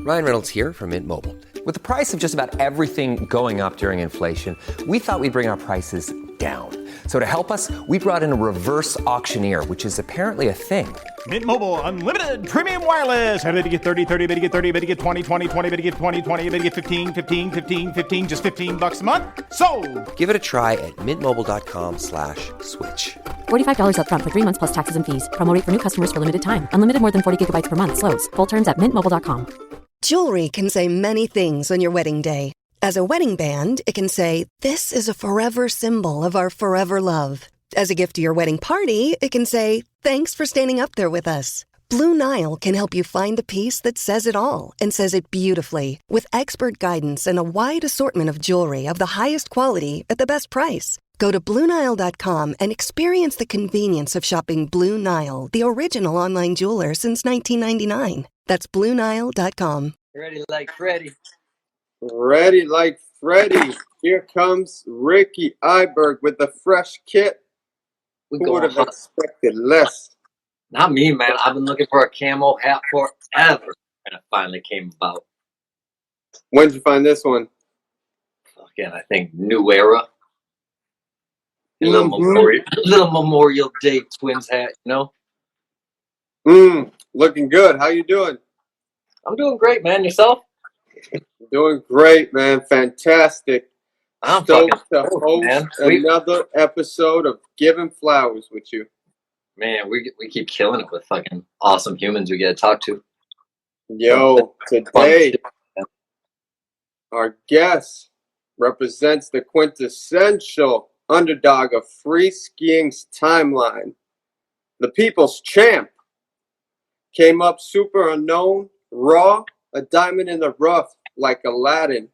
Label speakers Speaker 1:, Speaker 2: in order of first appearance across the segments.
Speaker 1: Ryan Reynolds here from Mint Mobile. With the price of just about everything going up during inflation, we thought we'd bring our prices down. So to help us, we brought in a reverse auctioneer, which is apparently a thing.
Speaker 2: Mint Mobile Unlimited Premium Wireless. How to get 30, 30, bit to get 30, bit to get 20, 20, 20, bit to get 20, 20, bit to get 15, 15, 15, 15, just $15 a month? Sold!
Speaker 1: Give it a try at mintmobile.com/switch.
Speaker 3: $45 up front for 3 months plus taxes and fees. Promo rate for new customers for limited time. Unlimited more than 40 gigabytes per month. Slows full terms at mintmobile.com.
Speaker 4: Jewelry can say many things on your wedding day. As a wedding band, it can say, "This is a forever symbol of our forever love." As a gift to your wedding party, it can say, "Thanks for standing up there with us." Blue Nile can help you find the piece that says it all and says it beautifully, with expert guidance and a wide assortment of jewelry of the highest quality at the best price. Go to BlueNile.com and experience the convenience of shopping Blue Nile, the original online jeweler since 1999. That's BlueNile.com.
Speaker 5: Ready like Freddy.
Speaker 6: Ready like Freddy. Here comes Ricky Iberg with the fresh kit. Who would have expected less?
Speaker 5: Not me, man. I've been looking for a camo hat forever, and it finally came about.
Speaker 6: When did you find this one?
Speaker 5: Again, I think New Era. A little,
Speaker 6: Mm-hmm.
Speaker 5: little Memorial Day Twins hat, you know?
Speaker 6: Looking good. How you doing?
Speaker 5: I'm doing great, man. Yourself?
Speaker 6: Doing great, man. Fantastic.
Speaker 5: I'm
Speaker 6: Stoked
Speaker 5: fucking
Speaker 6: to
Speaker 5: stoked,
Speaker 6: host
Speaker 5: man.
Speaker 6: another episode of Giving Flowers with you.
Speaker 5: Man, we keep killing it with fucking awesome humans we get to talk to.
Speaker 6: Yo, today our guest represents the quintessential underdog of Freeskiing's timeline. The people's champ came up super unknown, raw, a diamond in the rough like Aladdin,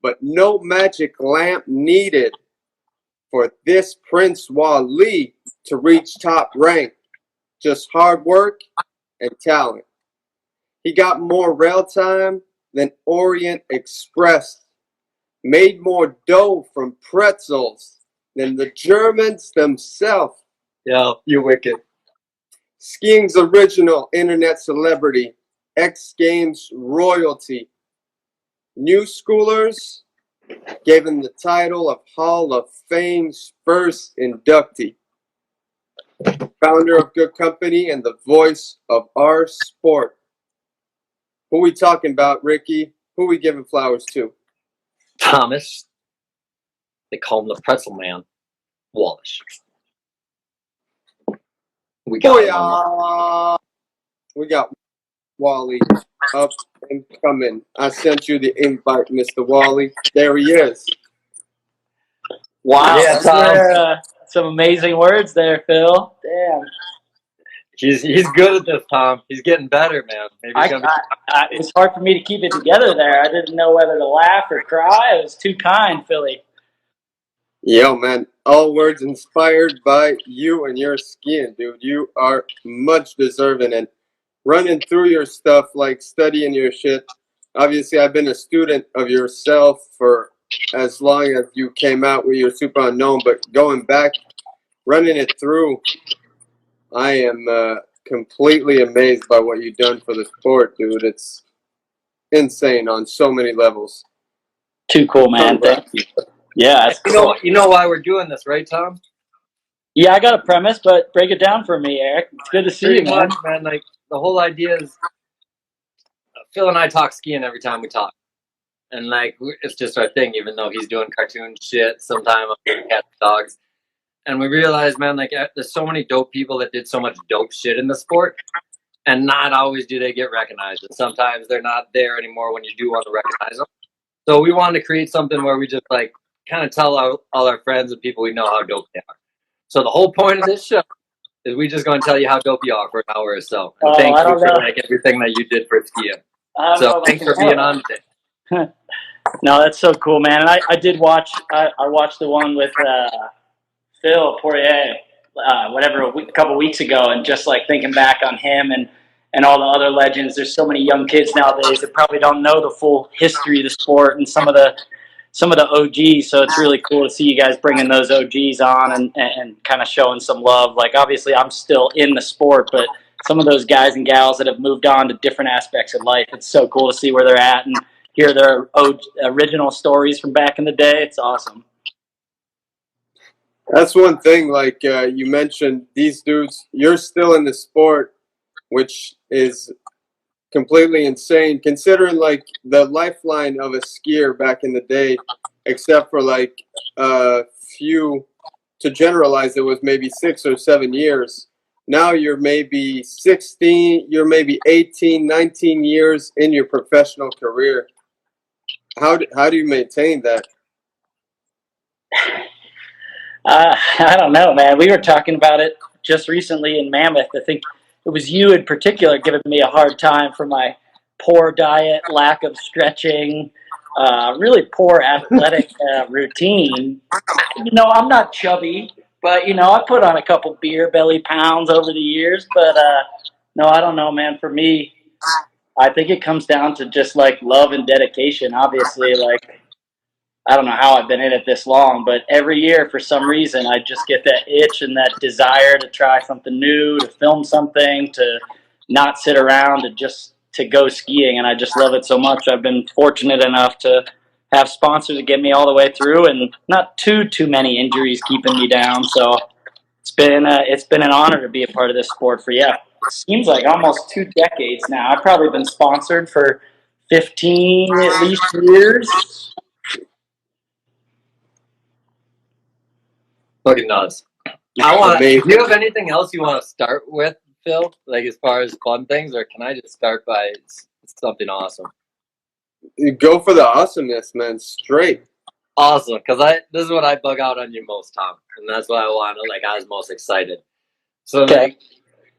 Speaker 6: but no magic lamp needed for this Prince Wally to reach top rank. Just hard work and talent. He got more rail time than Orient Express, made more dough from pretzels than the Germans themselves.
Speaker 5: Yo, you're wicked.
Speaker 6: Skiing's original internet celebrity, X Games royalty. New schoolers gave him the title of Hall of Fame's first inductee. Founder of Good Company and the voice of our sport. Who we talking about, Ricky? Who we giving flowers to?
Speaker 5: Thomas. They call him the pretzel man. Wallisch. We
Speaker 6: got Wally up and coming. I sent you the invite, Mr. Wally. There he is.
Speaker 7: Wow,
Speaker 5: Yeah, Tom.
Speaker 7: some amazing words there, Phil. Damn.
Speaker 5: He's good at this, Tom. He's getting better, man. Maybe
Speaker 7: It's hard for me to keep it together there. I didn't know whether to laugh or cry. It was too kind, Philly.
Speaker 6: Yo, man. All words inspired by you and your skiing, dude. You are much deserving and running through your stuff, like studying your shit. Obviously, I've been a student of yourself for as long as you came out with your super unknown, but going back, running it through, I am completely amazed by what you've done for the sport, dude. It's insane on so many levels.
Speaker 7: Too cool, man. Thank you. Yeah,
Speaker 5: you know why we're doing this, right, Tom?
Speaker 7: Yeah, I got a premise, but break it down for me, Eric. It's good to see you, man.
Speaker 5: Man. Like, the whole idea is Phil and I talk skiing every time we talk. And, like, it's just our thing, even though he's doing cartoon shit. Sometimes I'm doing cats and dogs. And we realize, man, like, there's so many dope people that did so much dope shit in the sport. And not always do they get recognized. And sometimes they're not there anymore when you do want to recognize them. So we wanted to create something where we just, like, kind of tell all our friends and people we know how dope they are. So the whole point of this show is we just going to tell you how dope you are for an hour or so. And thank you for like everything that you did for skiing. So thanks for being on today.
Speaker 7: No, that's so cool, man. And I did watch. I watched the one with Phil Poirier, a couple weeks ago, and just like thinking back on him and all the other legends. There's so many young kids nowadays that probably don't know the full history of the sport and some of the OGs. So it's really cool to see you guys bringing those OGs on and kind of showing some love. Like, obviously I'm still in the sport, but some of those guys and gals that have moved on to different aspects of life. It's so cool to see where they're at and hear their original stories from back in the day. It's awesome.
Speaker 6: That's one thing, like you mentioned, these dudes, you're still in the sport, which is completely insane, considering like the lifeline of a skier back in the day, except for like a few, to generalize, it was maybe 6 or 7 years. Now you're maybe 16, you're maybe 18, 19 years in your professional career. How do you maintain that?
Speaker 7: I don't know, man. We were talking about it just recently in Mammoth. I think it was you in particular giving me a hard time for my poor diet, lack of stretching, really poor athletic routine. You know, I'm not chubby, but, you know, I put on a couple beer belly pounds over the years. But, no, I don't know, man. For me, I think it comes down to just, like, love and dedication. Obviously, like, I don't know how I've been in it this long, but every year, for some reason, I just get that itch and that desire to try something new, to film something, to not sit around, to go skiing. And I just love it so much. I've been fortunate enough to have sponsors to get me all the way through, and not too many injuries keeping me down. So it's been an honor to be a part of this sport for, it seems like almost 2 decades now. I've probably been sponsored for 15 at least years.
Speaker 5: Fucking nuts. Do you have anything else you want to start with, Phil? Like as far as fun things, or can I just start by something awesome?
Speaker 6: You go for the awesomeness, man. Straight.
Speaker 5: Awesome, because this is what I bug out on you most, Tom, and that's what I was most excited. So like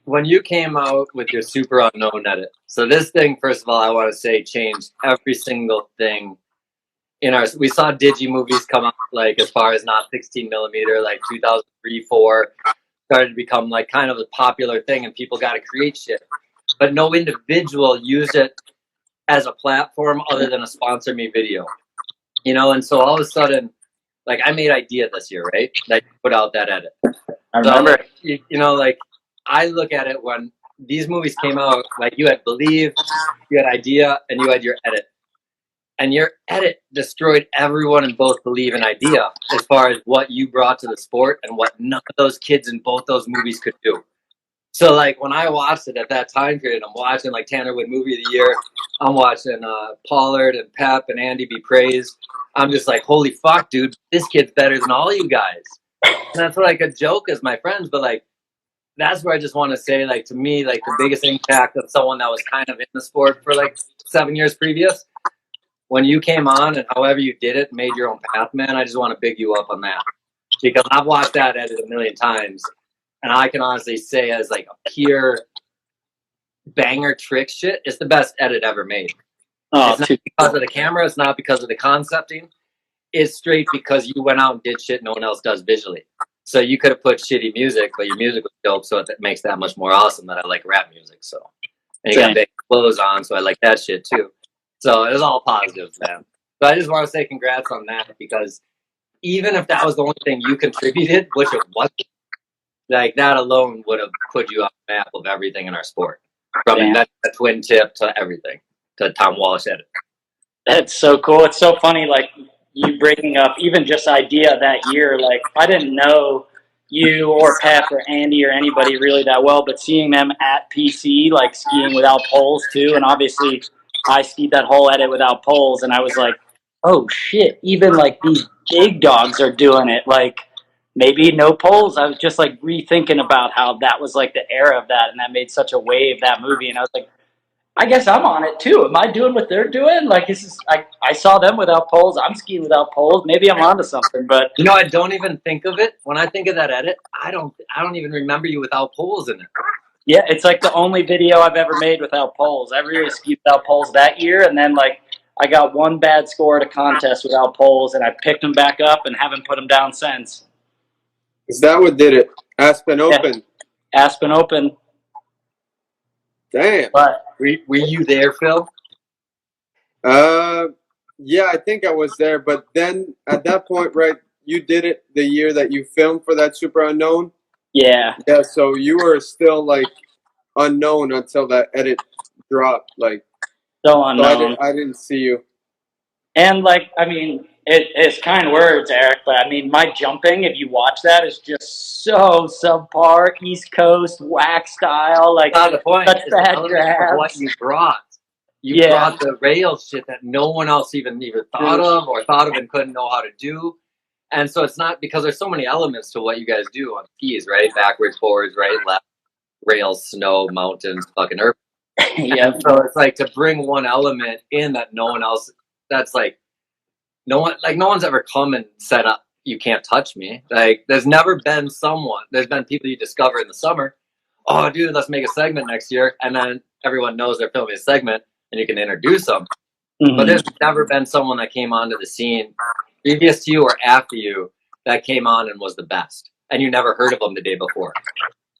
Speaker 5: when you came out with your super unknown edit, so this thing, first of all, I want to say changed every single thing. We saw digi movies come up, like as far as not 16 millimeter, like 2003, 4 started to become like kind of a popular thing, and people got to create shit. But no individual used it as a platform other than a sponsor me video, And so all of a sudden, like I made Idea this year, right? Like put out that edit.
Speaker 7: I remember.
Speaker 5: So, like I look at it when these movies came out. Like you had Believe, you had Idea, and you had your edit. And your edit destroyed everyone in both Believe and Idea as far as what you brought to the sport and what none of those kids in both those movies could do. So, like, when I watched it at that time period, I'm watching, like, Tanner Wood Movie of the Year. I'm watching Pollard and Pep and Andy Be Praised. I'm just like, holy fuck, dude, this kid's better than all you guys. And that's what I could joke as my friends, but, like, that's where I just want to say, like, to me, like, the biggest impact of someone that was kind of in the sport for, like, 7 years previous, when you came on and however you did it, made your own path, man, I just want to big you up on that. Because I've watched that edit a million times, and I can honestly say as like a pure banger trick shit, it's the best edit ever made. It's not because of the camera, it's not because of the concepting. It's straight because you went out and did shit no one else does visually. So you could have put shitty music, but your music was dope, so it makes that much more awesome that I like rap music. So, and you got big clothes on, so I like that shit too. So it was all positives, man. But I just want to say congrats on that, because even if that was the only thing you contributed, which it wasn't, like that alone would have put you on the map of everything in our sport. From the twin tip to everything, to Tom Wallisch edit.
Speaker 7: That's so cool. It's so funny, like you bringing up even just Idea that year. Like I didn't know you or Pep or Andy or anybody really that well, but seeing them at PC, like skiing without poles too, and obviously I skied that whole edit without poles, and I was like, oh shit, even like these big dogs are doing it. Like maybe no poles. I was just like rethinking about how that was like the era of that, and that made such a wave, that movie. And I was like, I guess I'm on it too. Am I doing what they're doing? Like this is I saw them without poles. I'm skiing without poles. Maybe I'm onto something. But
Speaker 5: I don't even think of it when I think of that edit. I don't even remember you without poles in it.
Speaker 7: Yeah, it's like the only video I've ever made without poles. I really skied without poles that year, and then like I got one bad score at a contest without poles, and I picked them back up and haven't put them down since.
Speaker 6: Is that what did it? Aspen Open.
Speaker 7: Yeah. Aspen Open.
Speaker 6: Damn.
Speaker 7: But
Speaker 5: were you there, Phil?
Speaker 6: Yeah, I think I was there. But then at that point, right, you did it the year that you filmed for that Super Unknown.
Speaker 7: Yeah.
Speaker 6: Yeah. So you were still like unknown until that edit dropped. Like,
Speaker 7: So unknown.
Speaker 6: I didn't see you.
Speaker 7: And like, I mean, it's kind words, Eric, but I mean, my jumping, if you watch that, is just so subpar, East Coast whack style, like
Speaker 5: That's the point.
Speaker 7: such
Speaker 5: It's
Speaker 7: bad
Speaker 5: the element of what
Speaker 7: grabs.
Speaker 5: you brought. You brought the rail shit that no one else even thought of and couldn't know how to do. And so it's not because there's so many elements to what you guys do on skis, right? Backwards, forwards, right, left, rails, snow, mountains, fucking earth.
Speaker 7: Yeah.
Speaker 5: So it's like to bring one element in that no one else. That's like no one's ever come and said, "You can't touch me." Like there's never been someone. There's been people you discover in the summer. Oh, dude, let's make a segment next year, and then everyone knows they're filming a segment, and you can introduce them. Mm-hmm. But there's never been someone that came onto the scene previous to you or after you that came on and was the best, and you never heard of them the day before.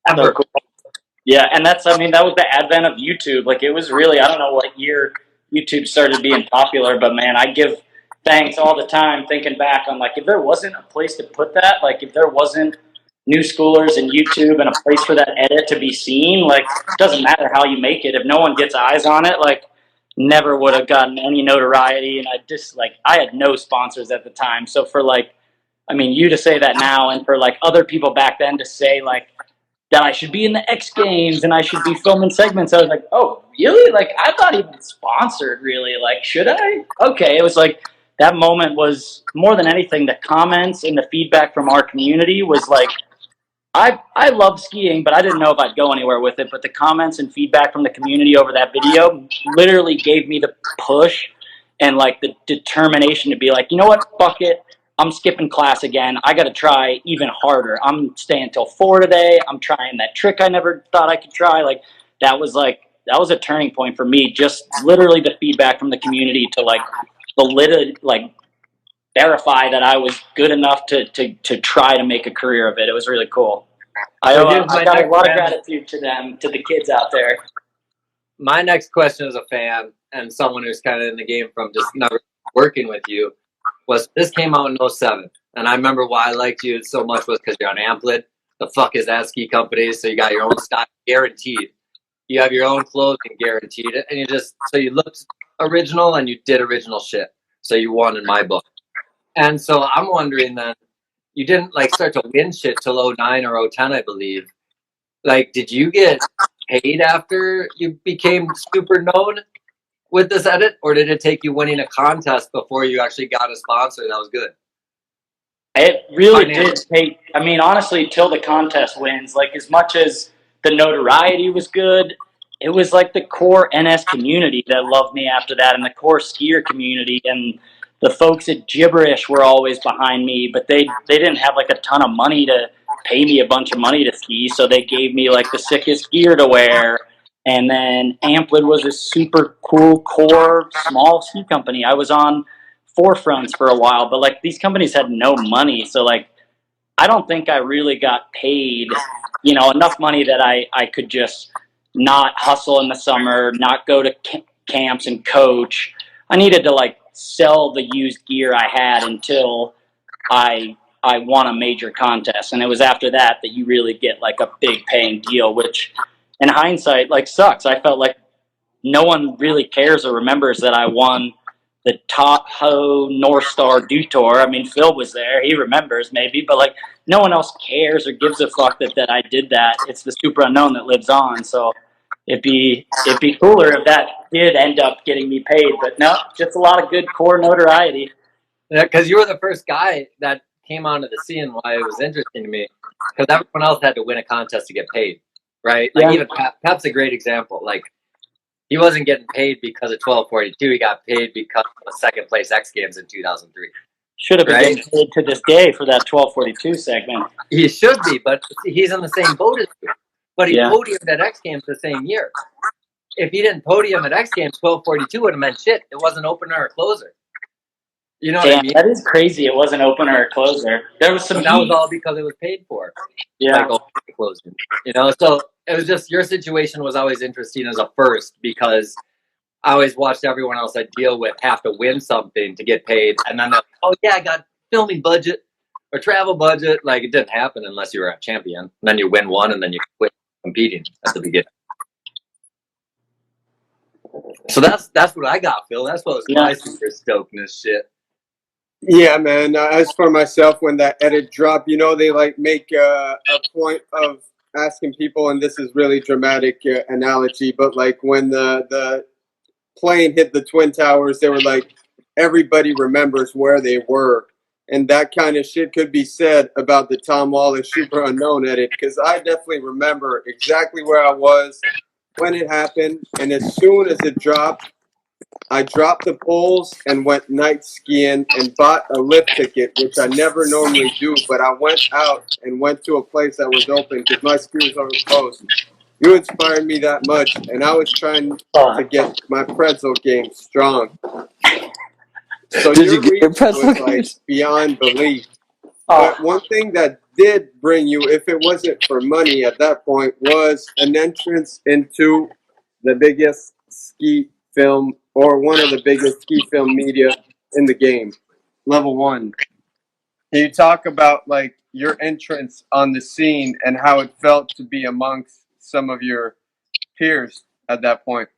Speaker 5: Ever.
Speaker 7: So cool. Yeah, and that was the advent of YouTube. Like it was really, I don't know what year YouTube started being popular, but man, I give thanks all the time thinking back on like if there wasn't a place to put that, like if there wasn't new schoolers and YouTube and a place for that edit to be seen, like it doesn't matter how you make it. If no one gets eyes on it, like never would have gotten any notoriety. And I had no sponsors at the time. So for like, I mean, you to say that now and for like other people back then to say like, that I should be in the X Games and I should be filming segments. I was like, oh, really? Like, I'm not even sponsored, really. Like, should I? Okay. It was like, that moment was, more than anything, the comments and the feedback from our community was like, I love skiing, but I didn't know if I'd go anywhere with it. But the comments and feedback from the community over that video literally gave me the push and, like, the determination to be like, you know what? Fuck it. I'm skipping class again. I got to try even harder. I'm staying till 4 today. I'm trying that trick I never thought I could try. Like that was a turning point for me. Just literally the feedback from the community to like verify that I was good enough to try to make a career of it. It was really cool. I got a lot of gratitude to them, to the kids out there.
Speaker 5: My next question as a fan and someone who's kind of in the game from just never working with you was this came out in 2007. And I remember why I liked you so much was because you're on Amplid. The fuck is that ski company? So you got your own style guaranteed. You have your own clothing guaranteed. And you looked original and you did original shit. So you won in my book. And so I'm wondering then, you didn't like start to win shit till 09 or 010, I believe. Like, did you get paid after you became super known with this edit, or did it take you winning a contest before you actually got a sponsor that was good?
Speaker 7: It really did take, I mean, honestly, till the contest wins, like as much as the notoriety was good, it was like the core NS community that loved me after that, and the core skier community, and the folks at Gibberish were always behind me, but they didn't have like a ton of money to pay me a bunch of money to ski, so they gave me like the sickest gear to wear. And then Amplid was a super cool core small ski company. I was on Forefronts for a while, but like these companies had no money, so like I don't think I really got paid, enough money that I could just not hustle in the summer, not go to camps and coach. I needed to like sell the used gear I had until I won a major contest, and it was after that you really get like a big paying deal, which in hindsight like sucks. I felt like no one really cares or remembers that I won the Top Ho North Star Dew Tour. I mean, Phil was there. He remembers maybe, but like no one else cares or gives a fuck that I did that. It's the super unknown that lives on. So it'd be cooler if that did end up getting me paid, but no, just a lot of good core notoriety.
Speaker 5: Yeah, because you were the first guy that came onto the scene. Why it was interesting to me, because everyone else had to win a contest to get paid, right? Like even Pep's a great example. Like he wasn't getting paid because of 1242. He got paid because of the second place X Games in 2003.
Speaker 7: Should have been getting paid to this day for that 1242 segment.
Speaker 5: He should be, but he's in the same boat as you. But he podiumed at X Games the same year. If he didn't podium at X Games, 1242 would have meant shit. It wasn't opener or closer. You know what I mean?
Speaker 7: That is crazy. It wasn't opener or closer. There was some.
Speaker 5: That was all because it was paid for.
Speaker 7: Yeah.
Speaker 5: Like closing. So it was just your situation was always interesting as a first because I always watched everyone else I deal with have to win something to get paid, and then they're like, oh yeah, I got filming budget or travel budget. Like it didn't happen unless you were a champion. And then you win one, and then you quit competing at the beginning. So that's what I got, Phil. That's what was my super stokeness shit.
Speaker 6: Yeah, man. As for myself, when that edit dropped, they like make a point of asking people, and this is really dramatic analogy, but like when the plane hit the Twin Towers, they were like, everybody remembers where they were. And that kind of shit could be said about the Tom Wallisch Super Unknown edit, because I definitely remember exactly where I was when it happened. And as soon as it dropped, I dropped the poles and went night skiing and bought a lift ticket, which I never normally do. But I went out and went to a place that was open because my ski was closed. You inspired me that much, and I was trying to get my pretzel game strong. So
Speaker 8: Did you get your pretzel
Speaker 6: was like beyond belief. But one thing that did bring you, if it wasn't for money at that point, was an entrance into the biggest ski film, or one of the biggest ski film media in the game, Level 1. Can you talk about like your entrance on the scene and how it felt to be amongst some of your peers at that point?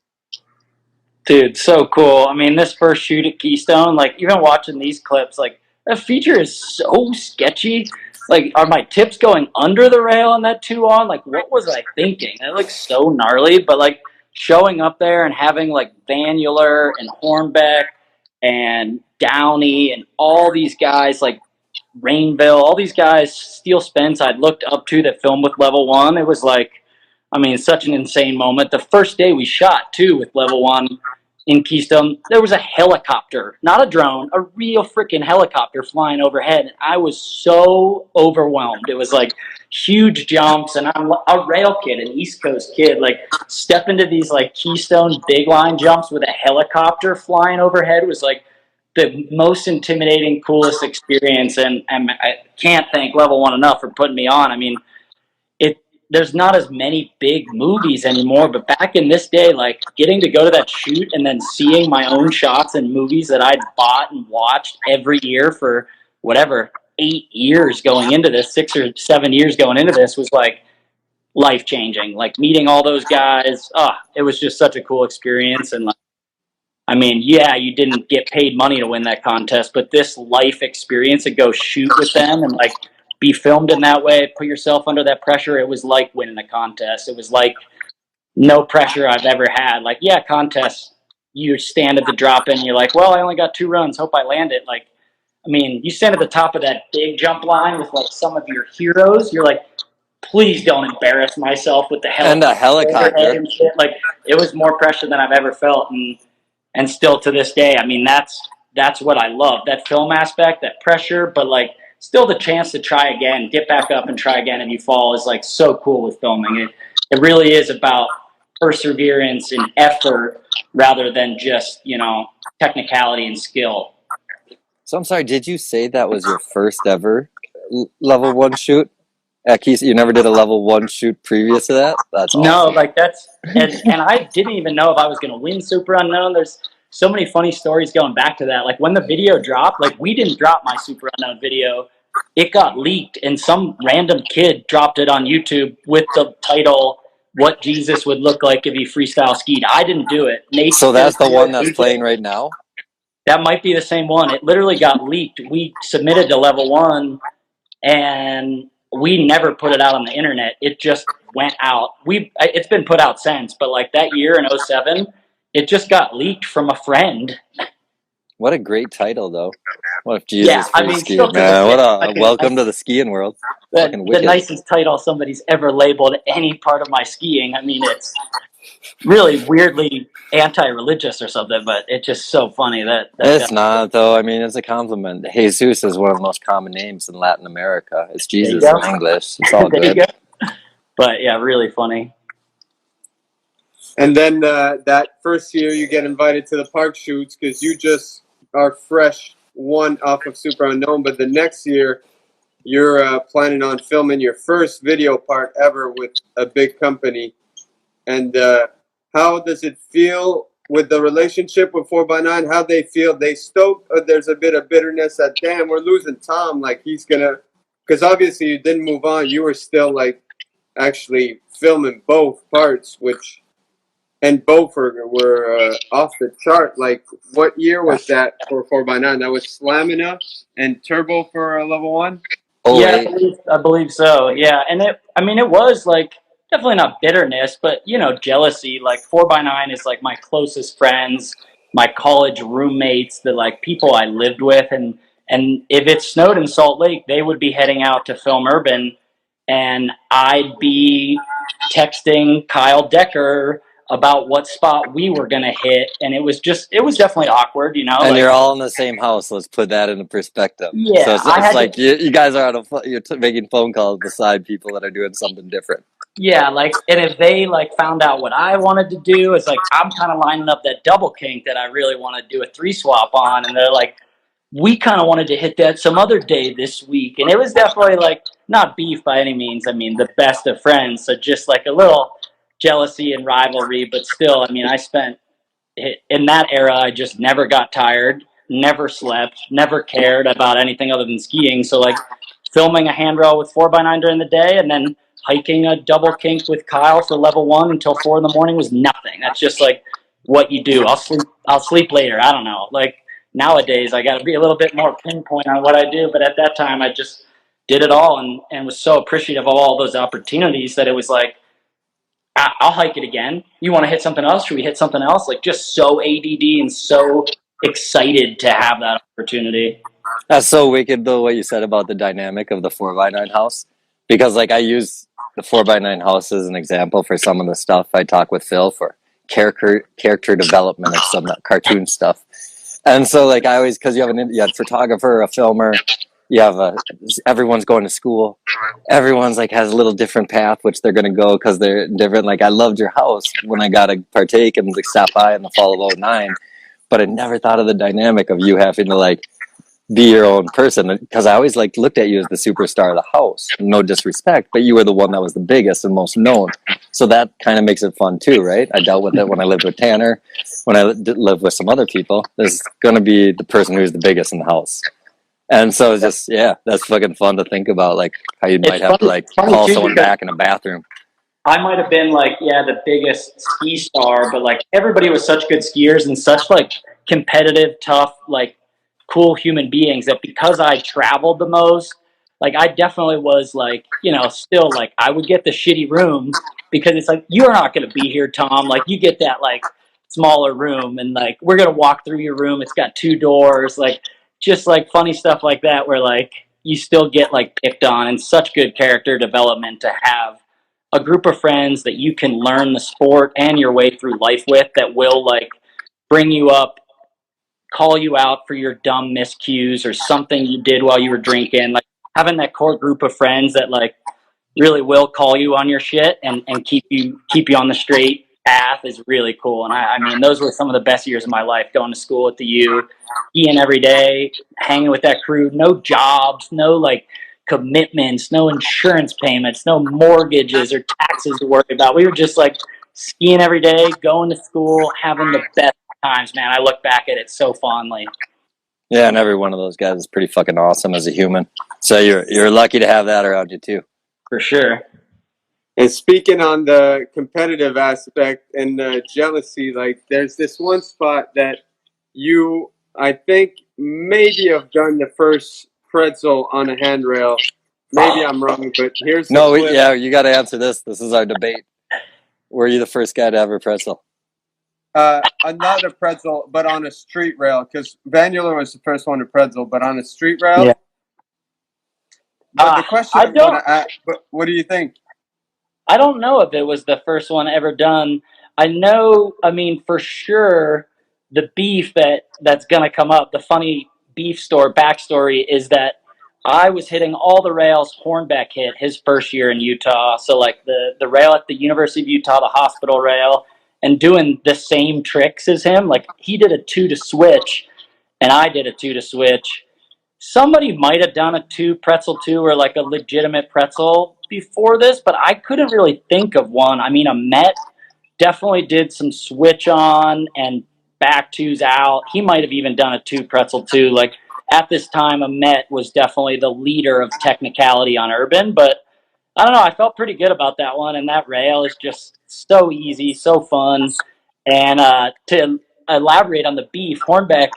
Speaker 7: Dude, so cool. I mean, this first shoot at Keystone, like, even watching these clips, like, that feature is so sketchy. Like, are my tips going under the rail on that 2-on? Like, what was I thinking? It looks so gnarly, but, like, showing up there and having, like, Vanular and Hornbeck and Downey and all these guys, like, Rainville, all these guys, Steel Spence, I'd looked up to that filmed with Level 1. It was like, I mean, such an insane moment. The first day we shot, too, with Level 1 in Keystone, there was a helicopter, not a drone, a real freaking helicopter flying overhead. And I was so overwhelmed. It was like huge jumps, and I'm a rail kid, an East Coast kid, like step into these like Keystone big line jumps with a helicopter flying overhead was like the most intimidating, coolest experience. And I can't thank Level 1 enough for putting me on. I mean, there's not as many big movies anymore, but back in this day, like getting to go to that shoot and then seeing my own shots in movies that I'd bought and watched every year for whatever, 8 years going into this, 6 or 7 years going into this was like life-changing. Like meeting all those guys, it was just such a cool experience. And like, I mean, yeah, you didn't get paid money to win that contest, but this life experience to go shoot with them and like be filmed in that way, put yourself under that pressure, it was like winning a contest. It was like no pressure I've ever had. Like, yeah, contests, you stand at the drop-in, you're like, well, I only got 2 runs, hope I land it. Like, I mean, you stand at the top of that big jump line with like some of your heroes, you're like, please don't embarrass myself with the helicopter. And shit. Like, it was more pressure than I've ever felt, and still to this day, I mean, that's what I love, that film aspect, that pressure, but like still the chance to try again, get back up and try again if you fall is like so cool with filming. It really is about perseverance and effort rather than just, technicality and skill.
Speaker 8: So I'm sorry, did you say that was your first ever Level 1 shoot at Keystone? You never did a Level 1 shoot previous to that? That's awesome.
Speaker 7: No, like and I didn't even know if I was going to win Super Unknown. There's so many funny stories going back to that. Like when the video dropped, like we didn't drop my Super Unknown video. It got leaked and some random kid dropped it on YouTube with the title, What Jesus Would Look Like If He Freestyle Skied. I didn't do it. Nate,
Speaker 8: so that's the one that's playing right now?
Speaker 7: That might be the same one. It literally got leaked. We submitted to Level 1 and we never put it out on the internet. It just went out. It's been put out since, but like that year in 2007, it just got leaked from a friend.
Speaker 8: What a great title, though. What if Jesus skiing, man? What a welcome to the skiing world.
Speaker 7: The nicest title somebody's ever labeled any part of my skiing. I mean, it's really weirdly anti-religious or something, but it's just so funny that
Speaker 8: it's not, though. I mean, it's a compliment. Jesus is one of the most common names in Latin America. It's Jesus in English. It's all good.
Speaker 7: But yeah, really funny.
Speaker 6: And then that first year you get invited to the park shoots because you just are fresh one off of Super Unknown. But the next year you're planning on filming your first video part ever with a big company. And how does it feel with the relationship with 4x9? How they feel? They stoked, or there's a bit of bitterness that, damn, we're losing Tom. Like he's gonna, because obviously you didn't move on. You were still like actually filming both parts, which and Beaufort were off the chart. Like, what year was that for 4x9? That was Slamina and Turbo for level 1?
Speaker 8: Oh,
Speaker 7: Yeah,
Speaker 8: wait.
Speaker 7: I believe so. Yeah, and it was like definitely not bitterness, but jealousy. Like 4x9 is like my closest friends, my college roommates, the like people I lived with, and if it snowed in Salt Lake, they would be heading out to film Urban, and I'd be texting Kyle Decker about what spot we were gonna hit, and it was definitely awkward,
Speaker 8: And
Speaker 7: like
Speaker 8: you're all in the same house. Let's put that into perspective. So
Speaker 7: yeah,
Speaker 8: it's,
Speaker 7: I
Speaker 8: it's
Speaker 7: had
Speaker 8: like
Speaker 7: to.
Speaker 8: you guys are making phone calls beside people that are doing something different.
Speaker 7: Yeah, like, and if they like found out what I wanted to do, it's like I'm kind of lining up that double kink that I really want to do a 3-swap on, and they're like, we kind of wanted to hit that some other day this week, and it was definitely like not beef by any means. I mean, the best of friends, so just like a little jealousy and rivalry, but still, I mean, I spent in that era. I just never got tired, never slept, never cared about anything other than skiing. So like filming a handrail with 4x9 during the day, and then hiking a double kink with Kyle for level 1 until 4 in the morning was nothing. That's just like what you do. I'll sleep later. I don't know. Like nowadays I got to be a little bit more pinpoint on what I do, but at that time I just did it all, and was so appreciative of all those opportunities that it was like, I'll hike it again. You want to hit something else? Should we hit something else? Like just so ADD and so excited to have that opportunity.
Speaker 8: That's so wicked, though, what you said about the dynamic of the 4x9 house. Because, like, I use the 4x9 house as an example for some of the stuff I talk with Phil for character development of some cartoon stuff. And so, like, I always, because you have a photographer, a filmer, you have everyone's going to school. Everyone's like has a little different path, which they're going to go because they're different. Like, I loved your house when I got to partake and like stop by in the fall of '09, but I never thought of the dynamic of you having to like be your own person, because I always like looked at you as the superstar of the house. No disrespect, but you were the one that was the biggest and most known. So that kind of makes it fun too, right? I dealt with it when I lived with Tanner. When I lived with some other people, there's going to be the person who's the biggest in the house. And so it's just, yeah, that's fucking fun to think about, like how you might have to like call someone back in a bathroom.
Speaker 7: I might have been like, yeah, the biggest ski star, but like everybody was such good skiers and such like competitive, tough, like cool human beings that because I traveled the most, like I definitely was like, still like I would get the shitty room because it's like, you're not going to be here, Tom. Like you get that like smaller room and like, we're going to walk through your room. It's got 2 doors, like just like funny stuff like that, where like you still get like picked on, and such good character development to have a group of friends that you can learn the sport and your way through life with, that will like bring you up, call you out for your dumb miscues or something you did while you were drinking. Like having that core group of friends that like really will call you on your shit and keep you on the straight path is really cool. And I mean, those were some of the best years of my life, going to school at the U, skiing every day, hanging with that crew, no jobs, no like commitments, no insurance payments, no mortgages or taxes to worry about. We were just like skiing every day, going to school, having the best times, man. I look back at it so fondly.
Speaker 8: Yeah, and every one of those guys is pretty fucking awesome as a human. So you're lucky to have that around you too.
Speaker 7: For sure.
Speaker 6: And speaking on the competitive aspect and the jealousy, like there's this one spot that you, I think, maybe have done the first pretzel on a handrail. Maybe I'm wrong, but here's the clip.
Speaker 8: Yeah, you got to answer this. This is our debate. Were you the first guy to ever pretzel?
Speaker 6: Not a pretzel, but on a street rail, because Vanuler was the first one to pretzel, but on a street rail.
Speaker 7: Yeah.
Speaker 6: But the question I want to ask, but what do you think?
Speaker 7: I don't know if it was the first one ever done. I know, I mean, for sure, the beef that's going to come up, the funny beef store backstory is that I was hitting all the rails Hornbeck hit his first year in Utah. So like the rail at the University of Utah, the hospital rail, and doing the same tricks as him. Like he did a 2 to switch and I did a 2 to switch. Somebody might have done a 2 pretzel 2 or like a legitimate pretzel before this, but I couldn't really think of one. I mean, a Met definitely did some switch on and back 2s out. He might have even done a 2 pretzel 2. Like at this time, a Met was definitely the leader of technicality on Urban, but I don't know. I felt pretty good about that one, and that rail is just so easy, so fun. And to elaborate on the beef, Hornbeck,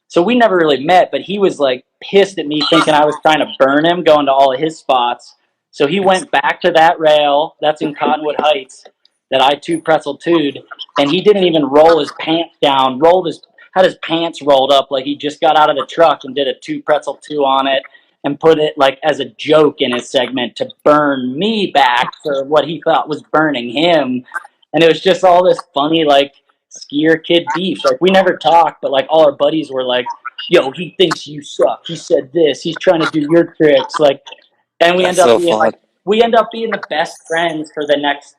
Speaker 7: so we never really met, but he was like pissed at me thinking I was trying to burn him going to all of his spots. So he went back to that rail that's in Cottonwood Heights that I two pretzel two'd, and he didn't even roll his pants down, had his pants rolled up like he just got out of the truck and did a two pretzel two on it and put it like as a joke in his segment to burn me back for what he thought was burning him. And it was just all this funny, like, skier kid beef. Like, we never talked, but like all our buddies were like, yo, he thinks you suck. He said this. He's trying to do your tricks. Like, and we end up being the best friends for the next,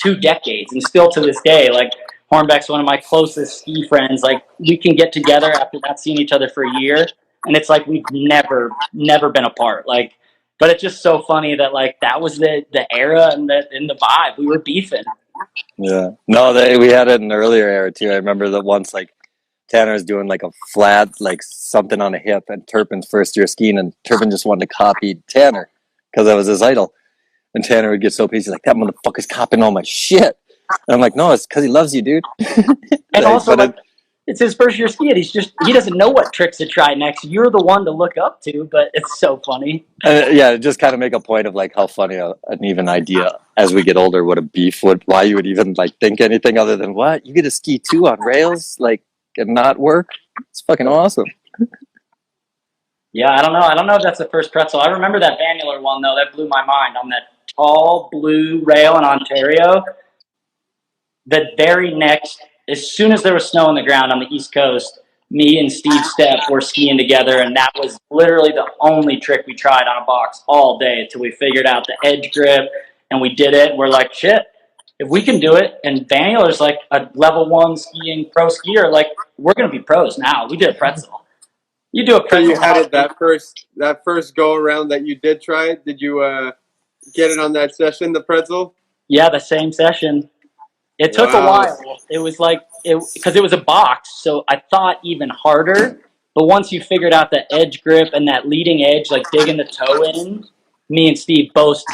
Speaker 7: 2 decades. And still to this day, like, Hornbeck's one of my closest ski friends. Like, we can get together after not seeing each other for a year, and it's like we've never been apart. Like, but it's just so funny that like that was the era and the vibe. We were beefing.
Speaker 8: Yeah. No, we had it in an earlier era too. I remember that once like Tanner was doing like a flat, like something on a hip, and Turpin's first year skiing, and Turpin just wanted to copy Tanner because that was his idol. And Tanner would get so pissed, he's like, that motherfucker's copying all my shit. And I'm like, no, it's because he loves you, dude.
Speaker 7: And also, it's his first year skiing. He doesn't know what tricks to try next. You're the one to look up to, but it's so funny.
Speaker 8: Yeah, just kind of make a point of like how funny an even idea as we get older, what a beef would, why you would even like think anything other than what? You get to ski too on rails, like, and not work? It's fucking awesome.
Speaker 7: Yeah, I don't know if that's the first pretzel. I remember that Vanular one, though. That blew my mind on that tall blue rail in Ontario. The very next, as soon as there was snow on the ground on the East Coast, me and Steve Stepp were skiing together, and that was literally the only trick we tried on a box all day until we figured out the edge grip, and we did it. We're like, shit, if we can do it, and Vanular's like a level 1 skiing pro skier, like, we're going to be pros now. We did a pretzel. You do a pretzel.
Speaker 6: So you had it that first go around that you did try it. Did you get it on that session, the pretzel?
Speaker 7: Yeah, the same session. It took a while. It was like, because it was a box, so I thought even harder. But once you figured out the edge grip and that leading edge, like digging the toe in, me and Steve both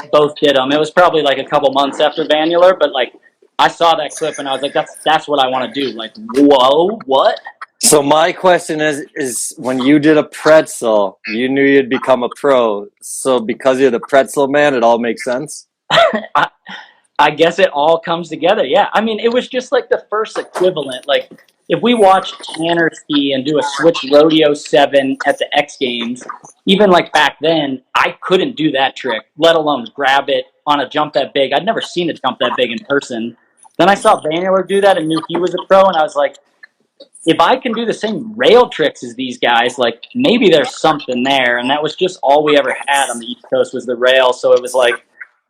Speaker 7: did them. It was probably like a couple months after Vanular, but like I saw that clip and I was like, that's what I want to do. Like, whoa, what?
Speaker 8: So my question is when you did a pretzel, you knew you'd become a pro. So because you're the pretzel man, it all makes sense?
Speaker 7: I guess it all comes together, yeah. I mean, it was just like the first equivalent. Like, if we watched Tanner ski and do a switch rodeo 7 at the X Games, even like back then, I couldn't do that trick, let alone grab it on a jump that big. I'd never seen a jump that big in person. Then I saw Vanular do that and knew he was a pro, and I was like, if I can do the same rail tricks as these guys, like, maybe there's something there. And that was just all we ever had on the East Coast was the rail. So it was like,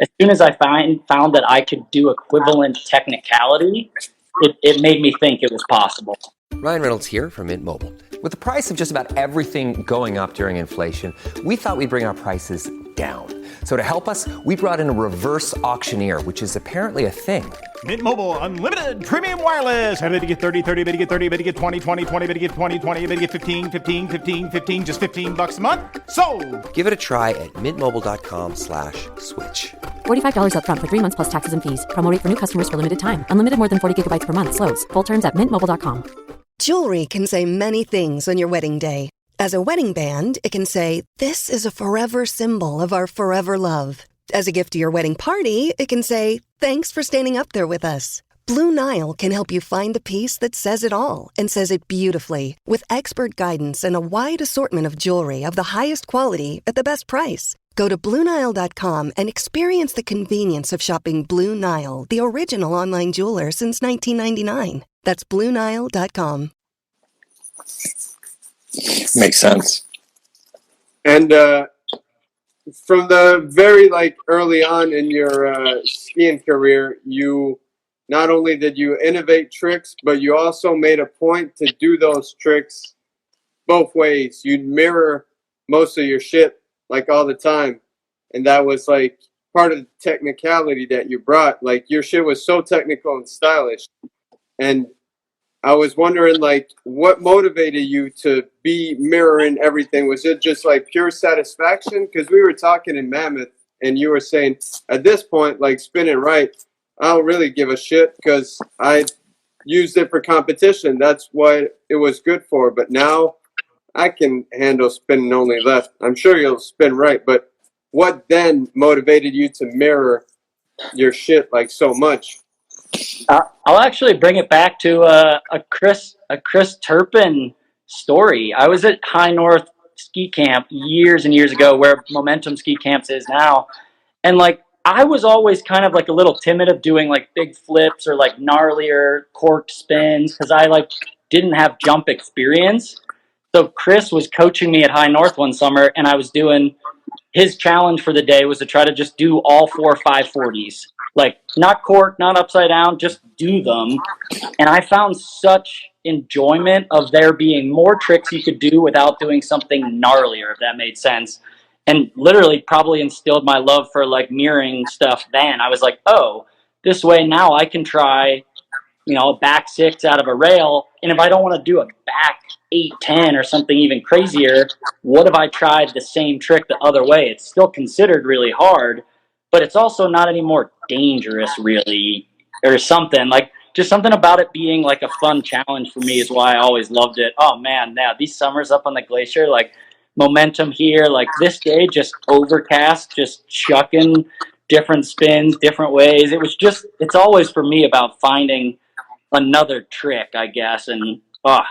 Speaker 7: as soon as I found that I could do equivalent technicality, it made me think it was possible.
Speaker 1: Ryan Reynolds here from Mint Mobile. With the price of just about everything going up during inflation, we thought we'd bring our prices down. So to help us, we brought in a reverse auctioneer, which is apparently a thing.
Speaker 2: Mint Mobile Unlimited Premium Wireless. How to get 30, 30, bit to get 30, bit to get 20, 20, 20, bit to get 20, 20, bit to get 15, 15, 15, 15, just $15 a month? Sold!
Speaker 1: Give it a try at mintmobile.com/switch.
Speaker 3: $45 up front for 3 months plus taxes and fees. Promo rate for new customers for limited time. Unlimited more than 40 gigabytes per month. Slows full terms at mintmobile.com.
Speaker 4: Jewelry can say many things on your wedding day. As a wedding band, it can say, this is a forever symbol of our forever love. As a gift to your wedding party, it can say, thanks for standing up there with us. Blue Nile can help you find the piece that says it all and says it beautifully, with expert guidance and a wide assortment of jewelry of the highest quality at the best price. Go to BlueNile.com and experience the convenience of shopping Blue Nile, the original online jeweler since 1999. That's BlueNile.com.
Speaker 8: Makes sense.
Speaker 6: And from the very early on in your skiing career, you not only did you innovate tricks, but you also made a point to do those tricks both ways. You'd mirror most of your shit all the time, and that was part of the technicality that you brought. Your shit was so technical and stylish, and I was wondering what motivated you to be mirroring everything. Was it just pure satisfaction? Because we were talking in Mammoth and you were saying at this point, spinning right, I don't really give a shit because I used it for competition. That's what it was good for. But now I can handle spinning only left. I'm sure you'll spin right, but what then motivated you to mirror your shit like so much?
Speaker 7: I'll actually bring it back to a Chris Turpin story. I was at High North Ski Camp years and years ago, where Momentum Ski Camps is now, and like I was always kind of like a little timid of doing like big flips or like gnarlier corked spins because I like didn't have jump experience. So Chris was coaching me at High North one summer, and I was doing his challenge for the day was to try to just do all 4 540s. Like, not cork, not upside down, just do them. And I found such enjoyment of there being more tricks you could do without doing something gnarlier, if that made sense. And literally probably instilled my love for like mirroring stuff then. I was like, oh, this way now I can try, a back 6 out of a rail. And if I don't want to do a back 8-10 or something even crazier, what if I tried the same trick the other way? It's still considered really hard, but it's also not any more dangerous, really, or something. Like, just something about it being like a fun challenge for me is why I always loved it. Oh man, now these summers up on the glacier, like Momentum here, like this day, just overcast, just chucking different spins, different ways. It's always for me about finding another trick, I guess. And I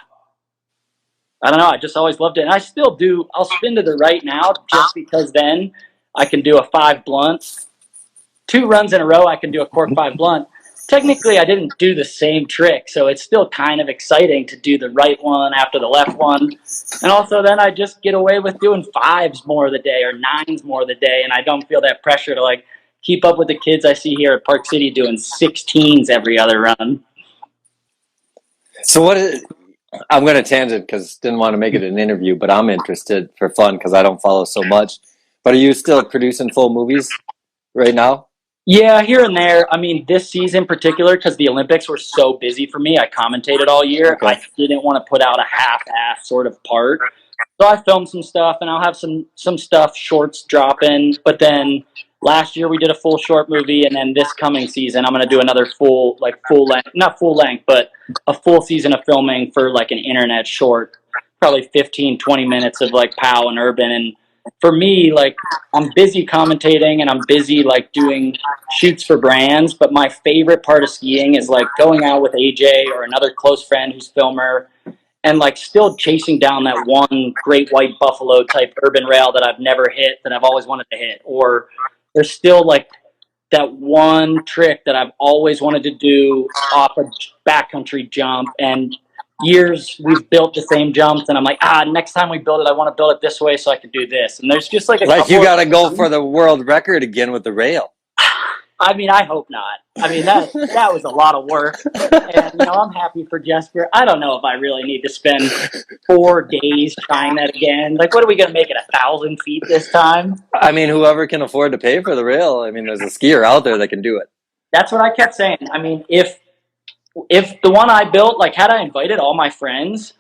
Speaker 7: don't know, I just always loved it. And I still do. I'll spin to the right now just because then I can do a 5 blunt. 2 runs in a row, I can do a cork 5 blunt. Technically, I didn't do the same trick, so it's still kind of exciting to do the right one after the left one. And also then I just get away with doing 5s more of the day or 9s more of the day, and I don't feel that pressure to like keep up with the kids I see here at Park City doing 16s every other run.
Speaker 8: So I'm going to tangent because didn't want to make it an interview, but I'm interested for fun because I don't follow so much. But are you still producing full movies right now?
Speaker 7: Yeah, here and there. I mean, this season in particular, because the Olympics were so busy for me, I commentated all year. Okay. I didn't want to put out a half-ass sort of part. So I filmed some stuff, and I'll have some stuff, shorts dropping. But then last year we did a full short movie, and then this coming season I'm going to do another full length, not full length, but a full season of filming for like an internet short, probably 15, 20 minutes of like POW and urban. And for me, like, I'm busy commentating and I'm busy like doing shoots for brands, but my favorite part of skiing is like going out with AJ or another close friend who's filmer and like still chasing down that one great white buffalo type urban rail that I've never hit that I've always wanted to hit. Or there's still like that one trick that I've always wanted to do off a backcountry jump, and years we've built the same jumps, and I'm like, next time we build it, I want to build it this way so I can do this. And there's just like a
Speaker 8: you got to go for the world record again with the rail.
Speaker 7: I mean, I hope not. I mean, that was a lot of work, and I'm happy for Jesper. I don't know if I really need to spend 4 days trying that again. Like, what are we going to make it 1,000 feet this time?
Speaker 8: I mean, whoever can afford to pay for the rail. I mean, there's a skier out there that can do it.
Speaker 7: That's what I kept saying. I mean, if the one I built, like, had I invited all my friends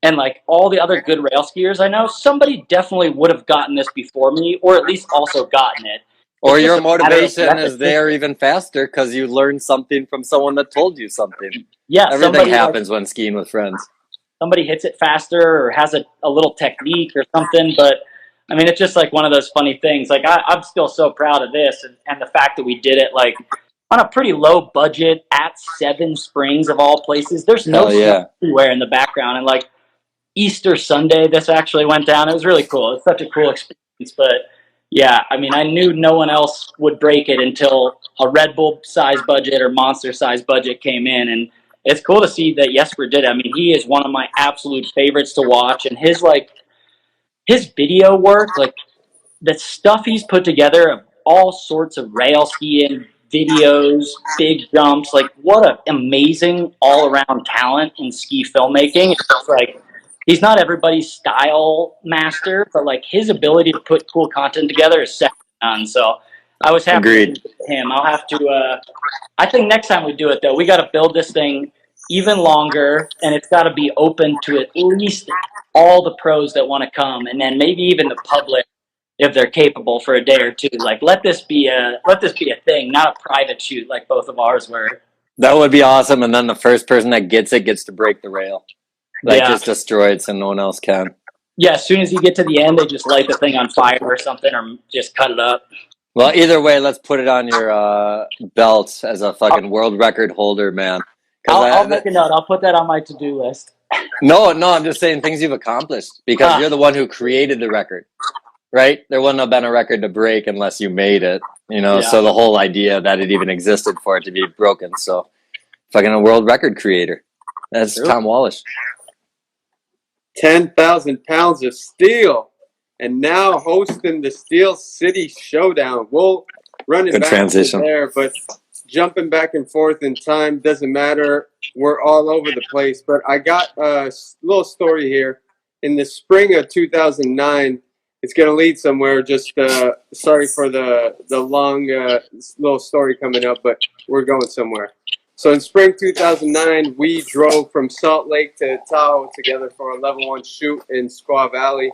Speaker 7: and like all the other good rail skiers I know, somebody definitely would have gotten this before me, or at least also gotten it.
Speaker 8: Or your motivation is there even faster because you learned something from someone that told you something.
Speaker 7: Yeah,
Speaker 8: everything happens when skiing with friends.
Speaker 7: Somebody hits it faster or has a little technique or something. But I mean, it's just like one of those funny things. Like I'm still so proud of this, and the fact that we did it like on a pretty low budget at Seven Springs of all places. There's no anywhere in the background, and like Easter Sunday, this actually went down. It was really cool. It's such a cool experience, but. Yeah, I mean, I knew no one else would break it until a Red Bull size budget or Monster size budget came in, and it's cool to see that Jesper did it. I mean, he is one of my absolute favorites to watch, and his video work, like the stuff he's put together of all sorts of rail skiing videos, big jumps, like what an amazing all around talent in ski filmmaking. It's like. He's not everybody's style master, but like his ability to put cool content together is second to none. So I was happy with him. I'll have to. I think next time we do it though, we got to build this thing even longer, and it's got to be open to at least all the pros that want to come, and then maybe even the public if they're capable for a day or two. Like let this be a thing, not a private shoot like both of ours were.
Speaker 8: That would be awesome. And then the first person that gets it gets to break the rail. Like, just destroy it so no one else can.
Speaker 7: Yeah, as soon as you get to the end, they just light the thing on fire or something, or just cut it up.
Speaker 8: Well, either way, let's put it on your belt as a fucking world record holder, man.
Speaker 7: I'll make a note. I'll put that on my to-do list.
Speaker 8: No, I'm just saying things you've accomplished because you're the one who created the record, right? There wouldn't have been a record to break unless you made it, you know?
Speaker 7: Yeah.
Speaker 8: So the whole idea that it even existed for it to be broken. So fucking a world record creator. That's
Speaker 7: True.
Speaker 8: Tom Wallisch.
Speaker 6: 10,000 pounds of steel. And now hosting the Steel City Showdown. We'll run it
Speaker 8: Good
Speaker 6: back
Speaker 8: transition.
Speaker 6: to there, but jumping back and forth in time doesn't matter. We're all over the place. But I got a little story here. In the spring of 2009, it's going to lead somewhere. Just sorry for the long little story coming up, but we're going somewhere. So in spring 2009, we drove from Salt Lake to Tahoe together for a level 1 shoot in Squaw Valley.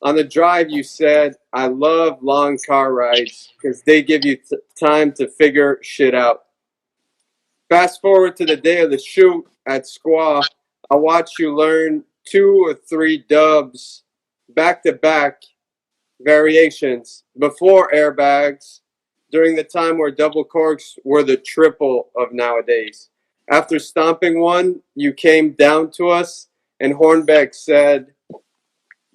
Speaker 6: On the drive, you said, I love long car rides because they give you time to figure shit out. Fast forward to the day of the shoot at Squaw, I watched you learn 2 or 3 dubs, back-to-back variations, before airbags, during the time where double corks were the triple of nowadays. After stomping one, you came down to us, and Hornbeck said,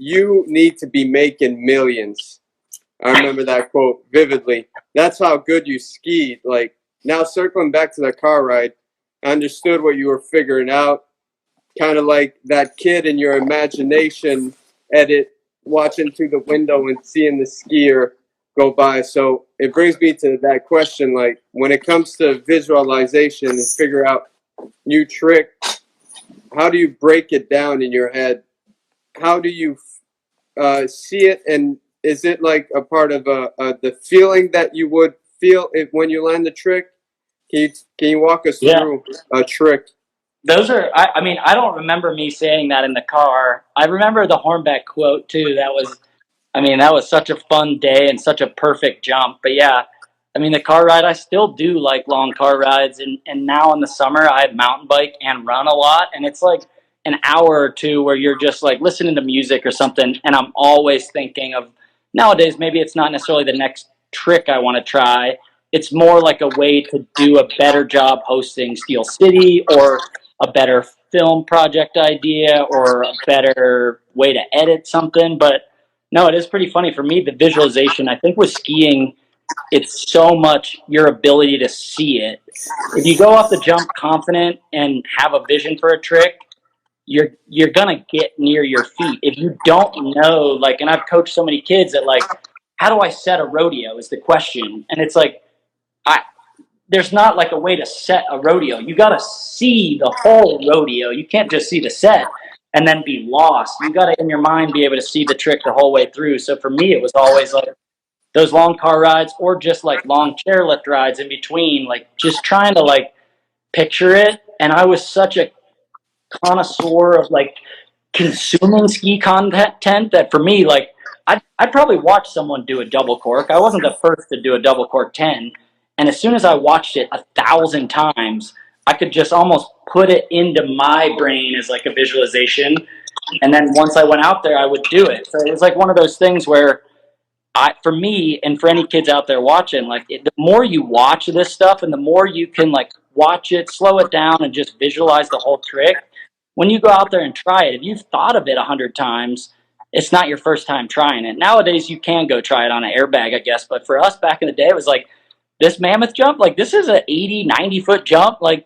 Speaker 6: you need to be making millions. I remember that quote vividly. That's how good you skied. Like, now circling back to the car ride, I understood what you were figuring out. Kind of like that kid in your imagination edit, watching through the window and seeing the skier go by. So it brings me to that question, like, when it comes to visualization and figure out new trick, how do you break it down in your head? How do you see it, and is it like a part of the feeling that you would feel it when you land the trick? Can you walk us through a trick?
Speaker 7: Those are, I mean, I don't remember me saying that in the car. I remember the Hornbeck quote too. That was such a fun day and such a perfect jump. But yeah, I mean, the car ride, I still do like long car rides. And now in the summer, I mountain bike and run a lot. And it's like an hour or two where you're just like listening to music or something. And I'm always thinking of, nowadays, maybe it's not necessarily the next trick I want to try. It's more like a way to do a better job hosting Steel City, or a better film project idea, or a better way to edit something. But no, it is pretty funny for me, the visualization. I think with skiing, it's so much your ability to see it. If you go off the jump confident and have a vision for a trick, you're gonna get near your feet. If you don't know, like, and I've coached so many kids that, like, how do I set a rodeo is the question. And it's like, there's not like a way to set a rodeo. You got to see the whole rodeo. You can't just see the set and then be lost. You got to, in your mind, be able to see the trick the whole way through. So for me, it was always like those long car rides, or just like long chairlift rides in between, like just trying to like picture it. And I was such a connoisseur of like consuming ski content that for me, like I'd probably watch someone do a double cork. I wasn't the first to do a double cork 10. And as soon as I watched it 1,000 times, I could just almost put it into my brain as like a visualization. And then once I went out there, I would do it. So it was like one of those things where for me, and for any kids out there watching, like the more you watch this stuff and the more you can like watch it, slow it down, and just visualize the whole trick, when you go out there and try it, if you've thought of it 100 times, it's not your first time trying it. Nowadays, you can go try it on an airbag, I guess. But for us back in the day, it was like, this mammoth jump, like this is an 80, 90-foot jump. Like,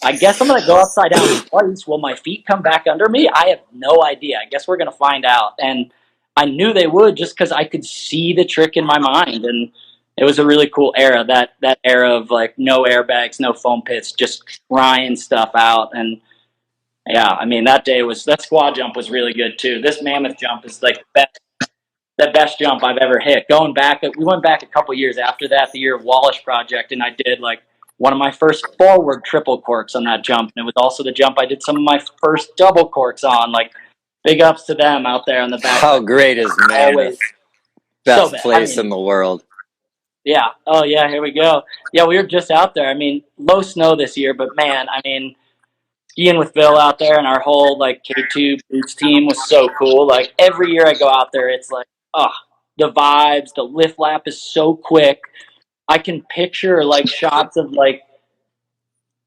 Speaker 7: I guess I'm going to go upside down twice. Will my feet come back under me? I have no idea. I guess we're going to find out. And I knew they would, just because I could see the trick in my mind. And it was a really cool era, that era of like no airbags, no foam pits, just trying stuff out. And yeah, I mean, that squad jump was really good too. This mammoth jump is like the best jump I've ever hit. Going back, we went back a couple years after that, the year of Wallisch project, and I did like one of my first forward triple corks on that jump. And it was also the jump I did some of my first double corks on. Like, big ups to them out there on the back.
Speaker 8: How great is Mammoth?
Speaker 7: Always
Speaker 8: Best
Speaker 7: so
Speaker 8: place in the world.
Speaker 7: Yeah. Oh, yeah. Here we go. Yeah, we were just out there. I mean, low snow this year, but man, I mean, skiing with Phil out there and our whole like K2 boots team was so cool. Like every year I go out there, it's like, oh, the vibes, the lift lap is so quick. I can picture like shots of like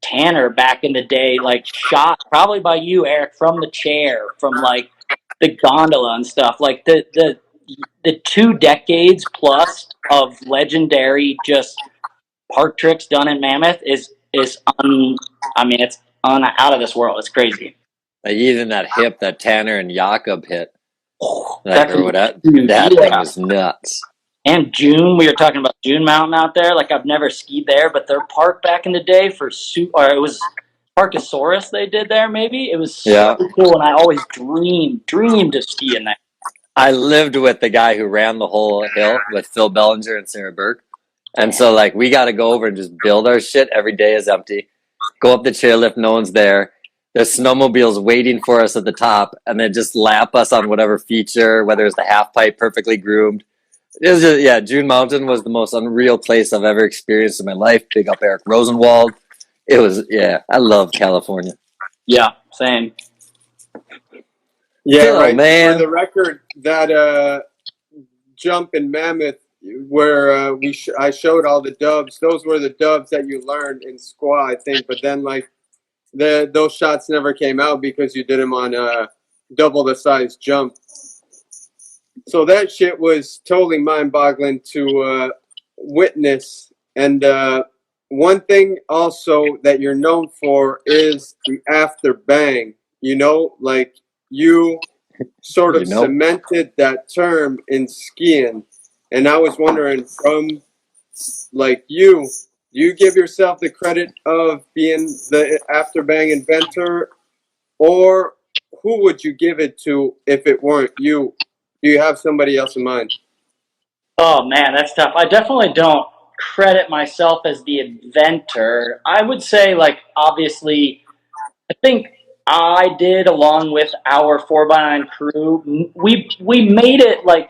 Speaker 7: Tanner back in the day, like shot probably by you, Eric, from the chair, from like the gondola and stuff. Like the 2 decades plus of legendary just park tricks done in Mammoth I mean, it's out of this world. It's crazy.
Speaker 8: Like even that hip that Tanner and Jakob hit.
Speaker 7: That
Speaker 8: thing was nuts.
Speaker 7: And June, we were talking about June Mountain out there. Like I've never skied there, but their park back in the day or it was Parkosaurus they did there. Maybe it was so cool, and I always dreamed of skiing there.
Speaker 8: I lived with the guy who ran the whole hill with Phil Bellinger and Sarah Burke, and so like we got to go over and just build our shit. Every day is empty. Go up the chairlift, no one's there. There's snowmobiles waiting for us at the top, and then just lap us on whatever feature, whether it's the half pipe perfectly groomed. It was just, June Mountain was the most unreal place I've ever experienced in my life. Big up Eric Rosenwald. It was, I love California.
Speaker 7: Yeah, same.
Speaker 6: Yeah, right. Man. For the record, that jump in Mammoth where I showed all the dubs, those were the dubs that you learned in squaw, I think. But then, like, those shots never came out because you did them on double the size jump. So that shit was totally mind-boggling to witness. And one thing also that you're known for is the after bang. You know, like you sort of cemented that term in skiing. And I was wondering, from like you give yourself the credit of being the after bang inventor, or who would you give it to if it weren't you? Do you have somebody else in mind?
Speaker 7: Oh, man, that's tough. I definitely don't credit myself as the inventor. I would say, like, obviously, I think I did, along with our 4x9 crew, we made it, like,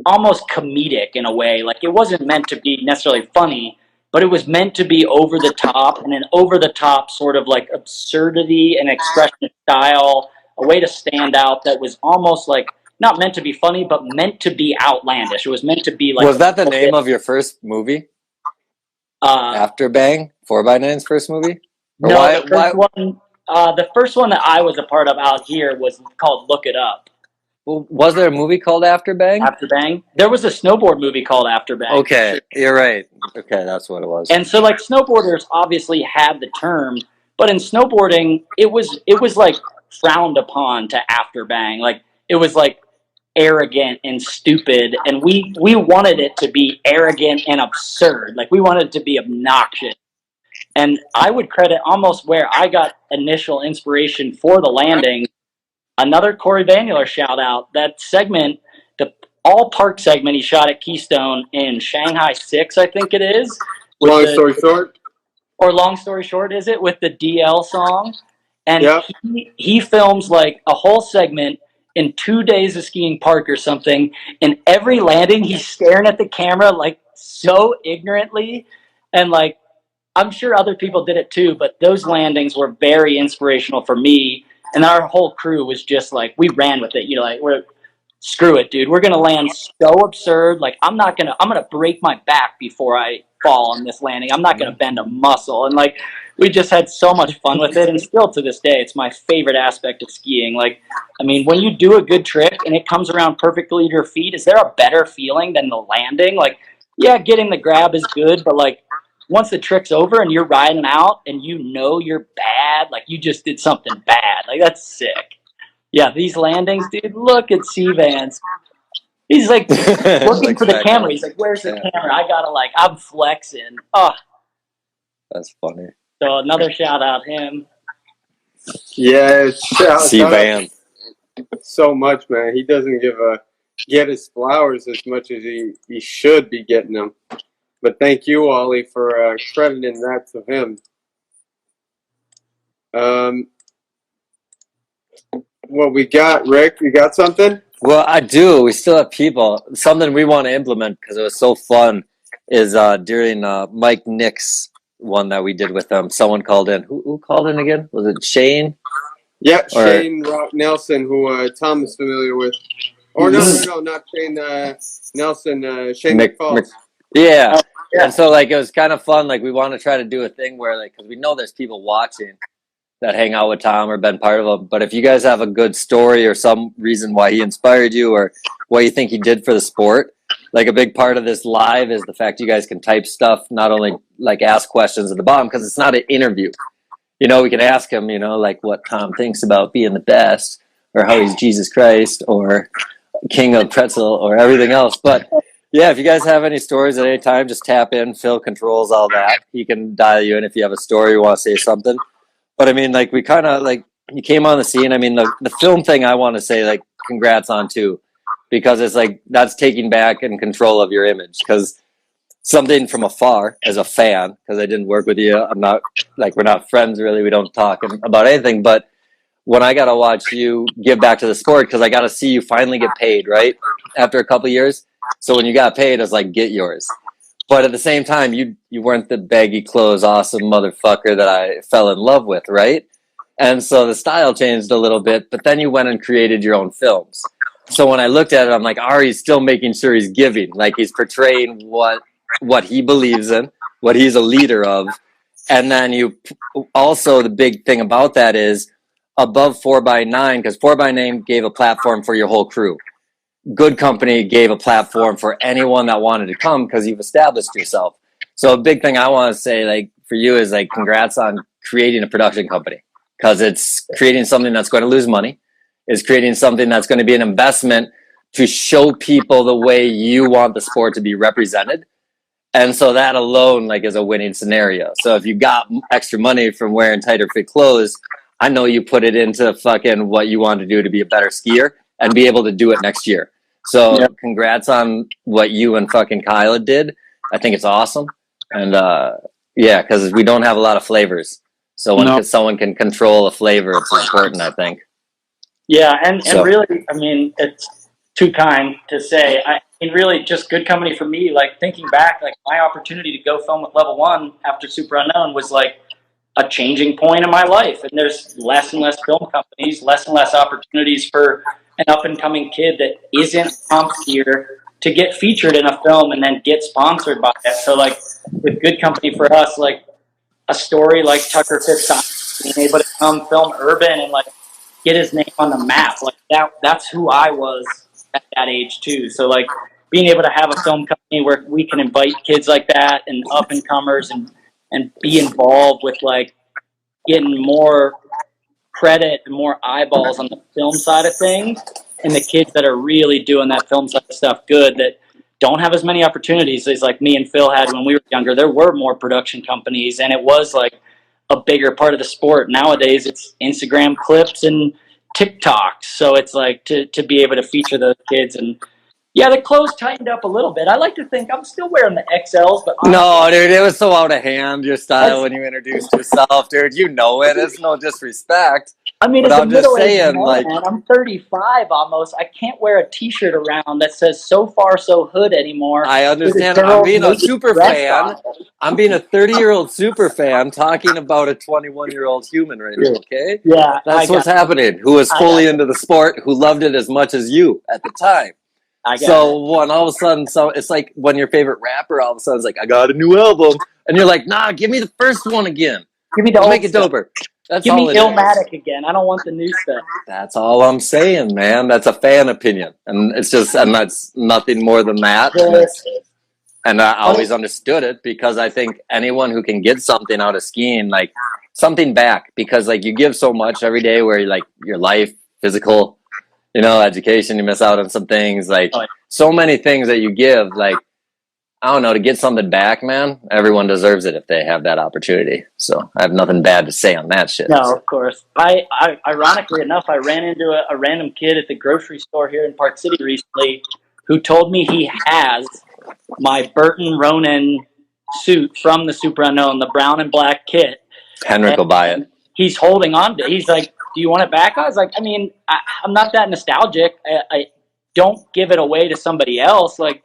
Speaker 7: almost comedic in a way. Like, it wasn't meant to be necessarily funny, but it was meant to be over the top, and an over the top sort of, like, absurdity and expression style, a way to stand out that was almost like, not meant to be funny, but meant to be outlandish. It was meant to be like...
Speaker 8: Was that the name of your first movie? After Bang? 4x9's first movie?
Speaker 7: Or no, the first one that I was a part of out here was called Look It Up.
Speaker 8: Well, was there a movie called After Bang?
Speaker 7: After Bang? There was a snowboard movie called After Bang.
Speaker 8: Okay, you're right. Okay, that's what it was.
Speaker 7: And so, like, snowboarders obviously had the term, but in snowboarding, it was like frowned upon to After Bang. Like, it was like arrogant and stupid, and we wanted it to be arrogant and absurd. Like, we wanted it to be obnoxious. And I would credit almost where I got initial inspiration for the landing. Another Corey Vanuler shout out. That segment, the all park segment he shot at Keystone in Shanghai 6, I think it is.
Speaker 6: Long story short?
Speaker 7: Or long story short, is it? With the DL song. And he films like a whole segment in 2 days of skiing park or something. And every landing, he's staring at the camera like so ignorantly. And like, I'm sure other people did it too, but those landings were very inspirational for me. And our whole crew was just like, we ran with it. You know, like, screw it, dude. We're going to land so absurd. Like, I'm going to break my back before I fall on this landing. I'm not going to bend a muscle. And like, we just had so much fun with it. And still to this day, it's my favorite aspect of skiing. Like, I mean, when you do a good trick and it comes around perfectly to your feet, is there a better feeling than the landing? Like, yeah, getting the grab is good, but like, once the trick's over and you're riding out and you know you're bad, like you just did something bad. Like, that's sick. Yeah, these landings, dude, look at C-Vance. He's like looking for the camera. He's like, where's the camera? I gotta I'm flexing. Oh.
Speaker 8: That's funny.
Speaker 7: So another shout out him.
Speaker 6: Yeah, shout
Speaker 8: C-Vance.
Speaker 6: So much, man. He doesn't get his flowers as much as he should be getting them. But thank you, Wally, for crediting that to him. What we got, Rick? You got something?
Speaker 8: Well, I do. We still have people. Something we want to implement because it was so fun is during Mike Nick's one that we did with them. Someone called in. Who called in again? Was it Shane?
Speaker 6: Yeah, Shane Nelson, who Tom is familiar with. Or no, not Shane Nelson. Shane McFalls.
Speaker 8: Yeah. And so like it was kind of fun. Like we want to try to do a thing where like because we know there's people watching that hang out with Tom or been part of him. But if you guys have a good story or some reason why he inspired you or what you think he did for the sport, like a big part of this live is the fact you guys can type stuff, not only like ask questions at the bottom because it's not an interview. You know, we can ask him, you know, like what Tom thinks about being the best or how he's Jesus Christ or king of pretzel or everything else. But yeah, if you guys have any stories at any time, just tap in. Phil controls all that. He can dial you in if you have a story or want to say something. But I mean, like we kind of like you came on the scene. I mean, the film thing I want to say like congrats on too, because it's like that's taking back and control of your image. Because something from afar as a fan, because I didn't work with you, I'm not like we're not friends really. We don't talk about anything. But when I got to watch you give back to the sport, because I got to see you finally get paid, right? After a couple of years. So when you got paid, I was like, get yours. But at the same time, you weren't the baggy clothes, awesome motherfucker that I fell in love with, right? And so the style changed a little bit, but then you went and created your own films. So when I looked at it, I'm like, Ari's still making sure he's giving. Like he's portraying what he believes in, what he's a leader of. And then you also, the big thing about that is above 4x9, because 4x9 gave a platform for your whole crew. Good Company gave a platform for anyone that wanted to come because you've established yourself. So a big thing I want to say like for you is like congrats on creating a production company, because it's creating something that's going to lose money, is creating something that's going to be an investment to show people the way you want the sport to be represented. And so that alone like is a winning scenario. So if you got extra money from wearing tighter fit clothes, I know you put it into fucking what you want to do to be a better skier and be able to do it next year. So congrats on what you and fucking Kyla did. I think it's awesome. And yeah, because we don't have a lot of flavors. So when someone can control a flavor, it's important, I think.
Speaker 7: Yeah, and really, I mean, it's too kind to say. I mean, really, just Good Company for me, like thinking back, like my opportunity to go film with Level 1 after Super Unknown was like a changing point in my life. And there's less and less film companies, less and less opportunities for an up-and-coming kid that isn't pumped here to get featured in a film and then get sponsored by it. So, like, with Good Company for us, like, a story like Tucker Fitzsimmons being able to come film urban and, like, get his name on the map, like, that's who I was at that age, too. So, like, being able to have a film company where we can invite kids like that and up-and-comers and be involved with, like, getting more credit and more eyeballs on the film side of things, and the kids that are really doing that film side of stuff good that don't have as many opportunities as like me and Phil had when we were younger. There were more production companies and it was like a bigger part of the sport. Nowadays it's Instagram clips and TikToks. So it's like to be able to feature those kids. And yeah, the clothes tightened up a little bit. I like to think I'm still wearing the XLs, but honestly,
Speaker 8: no, dude, it was so out of hand, your style when you introduced yourself, dude. You know it. It's no disrespect.
Speaker 7: I mean,
Speaker 8: but
Speaker 7: it's
Speaker 8: I'm just saying, like,
Speaker 7: man. I'm 35 almost. I can't wear a T-shirt around that says "So Far So Hood" anymore.
Speaker 8: I understand. I'm being a super fan. I'm being a 30-year-old super fan talking about a 21-year-old human right now, okay?
Speaker 7: Yeah.
Speaker 8: That's what's happening. Who was fully into the sport, who loved it as much as you at the time. So when all of a sudden, it's like when your favorite rapper all of a sudden is like, I got a new album. And you're like, nah, give me the first one again.
Speaker 7: Give me the old
Speaker 8: make it
Speaker 7: stuff.
Speaker 8: doper. That's
Speaker 7: give
Speaker 8: all
Speaker 7: me Illmatic again. I don't want the new stuff.
Speaker 8: That's all I'm saying, man. That's a fan opinion. And it's just, and that's nothing more than that. And I always understood it because I think anyone who can get something out of skiing, like something back, because like you give so much every day where you like your life, physical, you know, education, you miss out on some things, like so many things that you give, like, I don't know, to get something back, man, everyone deserves it if they have that opportunity. So I have nothing bad to say on that shit.
Speaker 7: No, of course. I ironically enough, I ran into a random kid at the grocery store here in Park City recently who told me he has my Burton Ronan suit from the Super Unknown, the brown and black kit.
Speaker 8: Henrik will buy it.
Speaker 7: He's holding on to it. He's like, do you want it back? I was like, I mean, I'm not that nostalgic. I don't give it away to somebody else. Like,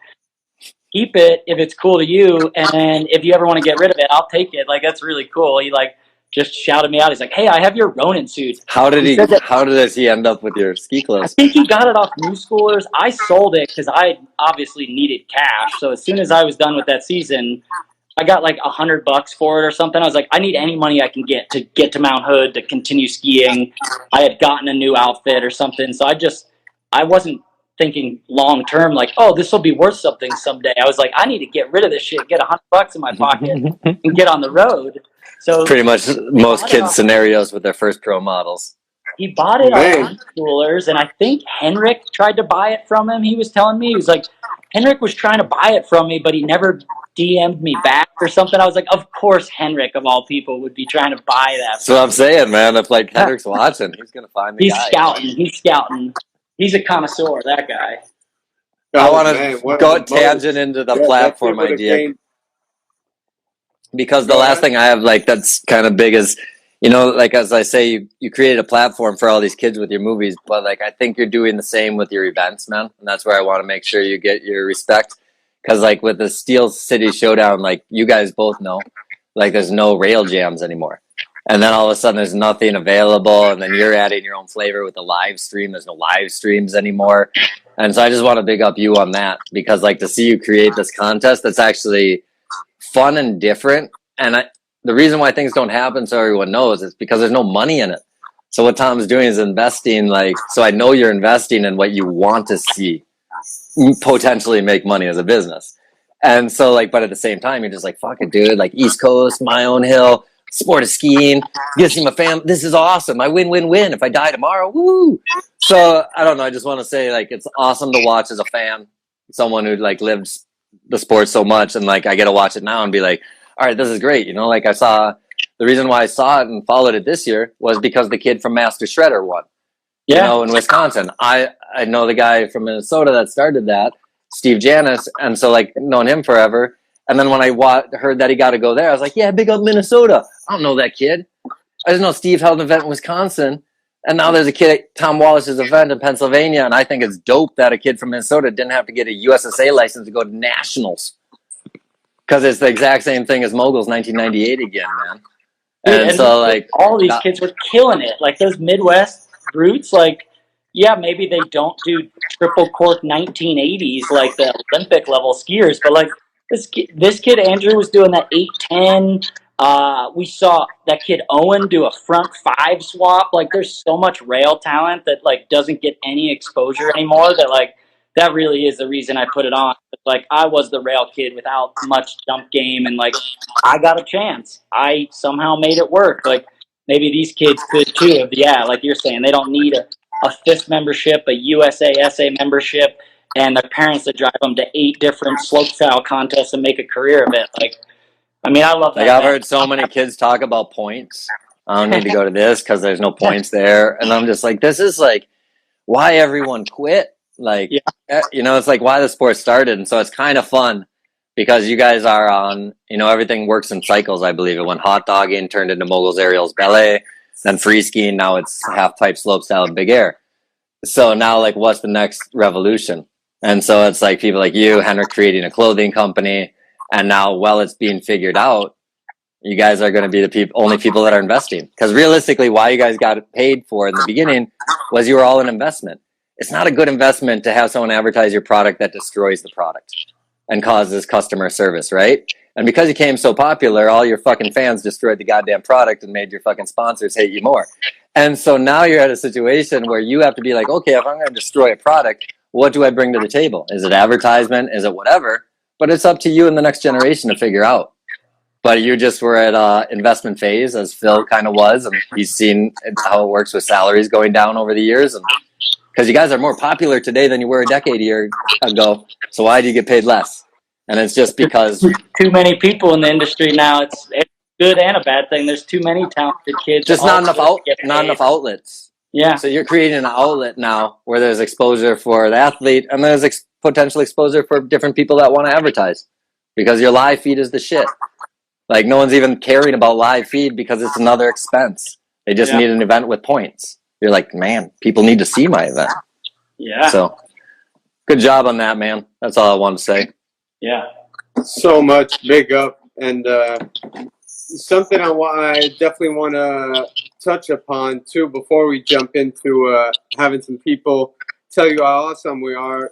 Speaker 7: keep it if it's cool to you, and if you ever want to get rid of it, I'll take it. Like, that's really cool. He like just shouted me out. He's like, hey, I have your Ronin suit.
Speaker 8: How did he end up with your ski
Speaker 7: I
Speaker 8: clothes?
Speaker 7: think he got it off New Schoolers. I sold it because I obviously needed cash. So as soon as I was done with that season, I got like $100 for it or something. I was like, I need any money I can get to Mount Hood to continue skiing. I had gotten a new outfit or something. So I wasn't thinking long term, like, oh, this will be worth something someday. I was like, I need to get rid of this shit, get $100 in my pocket and get on the road. So
Speaker 8: pretty much most kids' scenarios with their first pro models.
Speaker 7: He bought it on Schoolers, and I think Henrik tried to buy it from him. He was telling me, he was like, Henrik was trying to buy it from me, but he never DM'd me back or something. I was like, of course Henrik, of all people, would be trying to buy that.
Speaker 8: That's what I'm saying, man. If like Henrik's watching, he's gonna find the guy.
Speaker 7: He's scouting. He's a connoisseur, that guy.
Speaker 8: I want to go tangent into the platform idea. Because the last thing I have, like, that's kind of big is, you know, like, as I say, you created a platform for all these kids with your movies, but, like, I think you're doing the same with your events, man. And that's where I want to make sure you get your respect. Because, like, with the Steel City Showdown, like, you guys both know, like, there's no rail jams anymore. And then all of a sudden there's nothing available, and then you're adding your own flavor with the live stream. There's no live streams anymore. And so I just want to big up you on that, because, like, to see you create this contest that's actually fun and different. And the reason why things don't happen, so everyone knows, is because there's no money in it. So what Tom's doing is investing, like, so I know you're investing in what you want to see potentially make money as a business. And so, like, but at the same time, you're just like, fuck it, dude. Like, East Coast, my own hill, sport of skiing, get to see my family. This is awesome. I win. If I die tomorrow, woo. So I don't know. I just want to say, like, it's awesome to watch as a fan, someone who, like, lives the sport so much, and, like, I get to watch it now and be like, all right, this is great. You know, like, the reason why I saw it and followed it this year was because the kid from Master Shredder won. Yeah. You know, in Wisconsin. I know the guy from Minnesota that started that, Steve Janis, and so, like, known him forever. And then when I heard that he got to go there, I was like, yeah, big up Minnesota. I don't know that kid. I just know Steve held an event in Wisconsin, and now there's a kid at Tom Wallisch's event in Pennsylvania, and I think it's dope that a kid from Minnesota didn't have to get a USSA license to go to nationals, because it's the exact same thing as Moguls 1998 again, man. And so, like,
Speaker 7: all these kids were killing it. Like, those Midwest roots, like, yeah, maybe they don't do triple cork 1980s like the Olympic level skiers, but, like, this kid Andrew was doing that 810. We saw that kid Owen do a front 5 swap. Like, there's so much rail talent that, like, doesn't get any exposure anymore. That, like, that really is the reason I put it on. Like, I was the rail kid without much jump game, and, like, I got a chance. I somehow made it work. Like, maybe these kids could too. Yeah, like you're saying, they don't need a FIS membership, a USASA membership, and their parents that drive them to 8 different slopestyle contests and make a career of it. Like, I mean, I love that.
Speaker 8: Like, I've heard so many kids talk about points. I don't need to go to this because there's no points there. And I'm just like, this is, like, why everyone quit. Like, you know, it's like why the sport started. And so it's kind of fun because you guys are on, you know, everything works in cycles, I believe. It went hot dogging, turned into Moguls Aerials Ballet, then free skiing. Now it's half pipe slopestyle and big air. So now, like, what's the next revolution? And so it's like people like you, Henrik, creating a clothing company. And now, while it's being figured out, you guys are going to be the only people that are investing. Because realistically, why you guys got paid for in the beginning was you were all an investment. It's not a good investment to have someone advertise your product that destroys the product and causes customer service, right? And because you became so popular, all your fucking fans destroyed the goddamn product and made your fucking sponsors hate you more. And so now you're at a situation where you have to be like, okay, if I'm going to destroy a product, what do I bring to the table? Is it advertisement? Is it whatever? But it's up to you and the next generation to figure out. But you just were at investment phase, as Phil kind of was, and he's seen how it works with salaries going down over the years. And because you guys are more popular today than you were a decade ago, so why do you get paid less? And it's just because
Speaker 7: too many people in the industry now. It's good and a bad thing. There's too many talented kids.
Speaker 8: Just not enough outlets.
Speaker 7: Yeah.
Speaker 8: So you're creating an outlet now where there's exposure for the athlete, and there's potential exposure for different people that want to advertise, because your live feed is the shit. Like, no one's even caring about live feed because it's another expense. They just need an event with points. You're like, man, people need to see my event.
Speaker 7: Yeah.
Speaker 8: So good job on that, man. That's all I wanted to say.
Speaker 7: Yeah.
Speaker 6: So much. Big up. And something I definitely want to touch upon too before we jump into having some people tell you how awesome we are.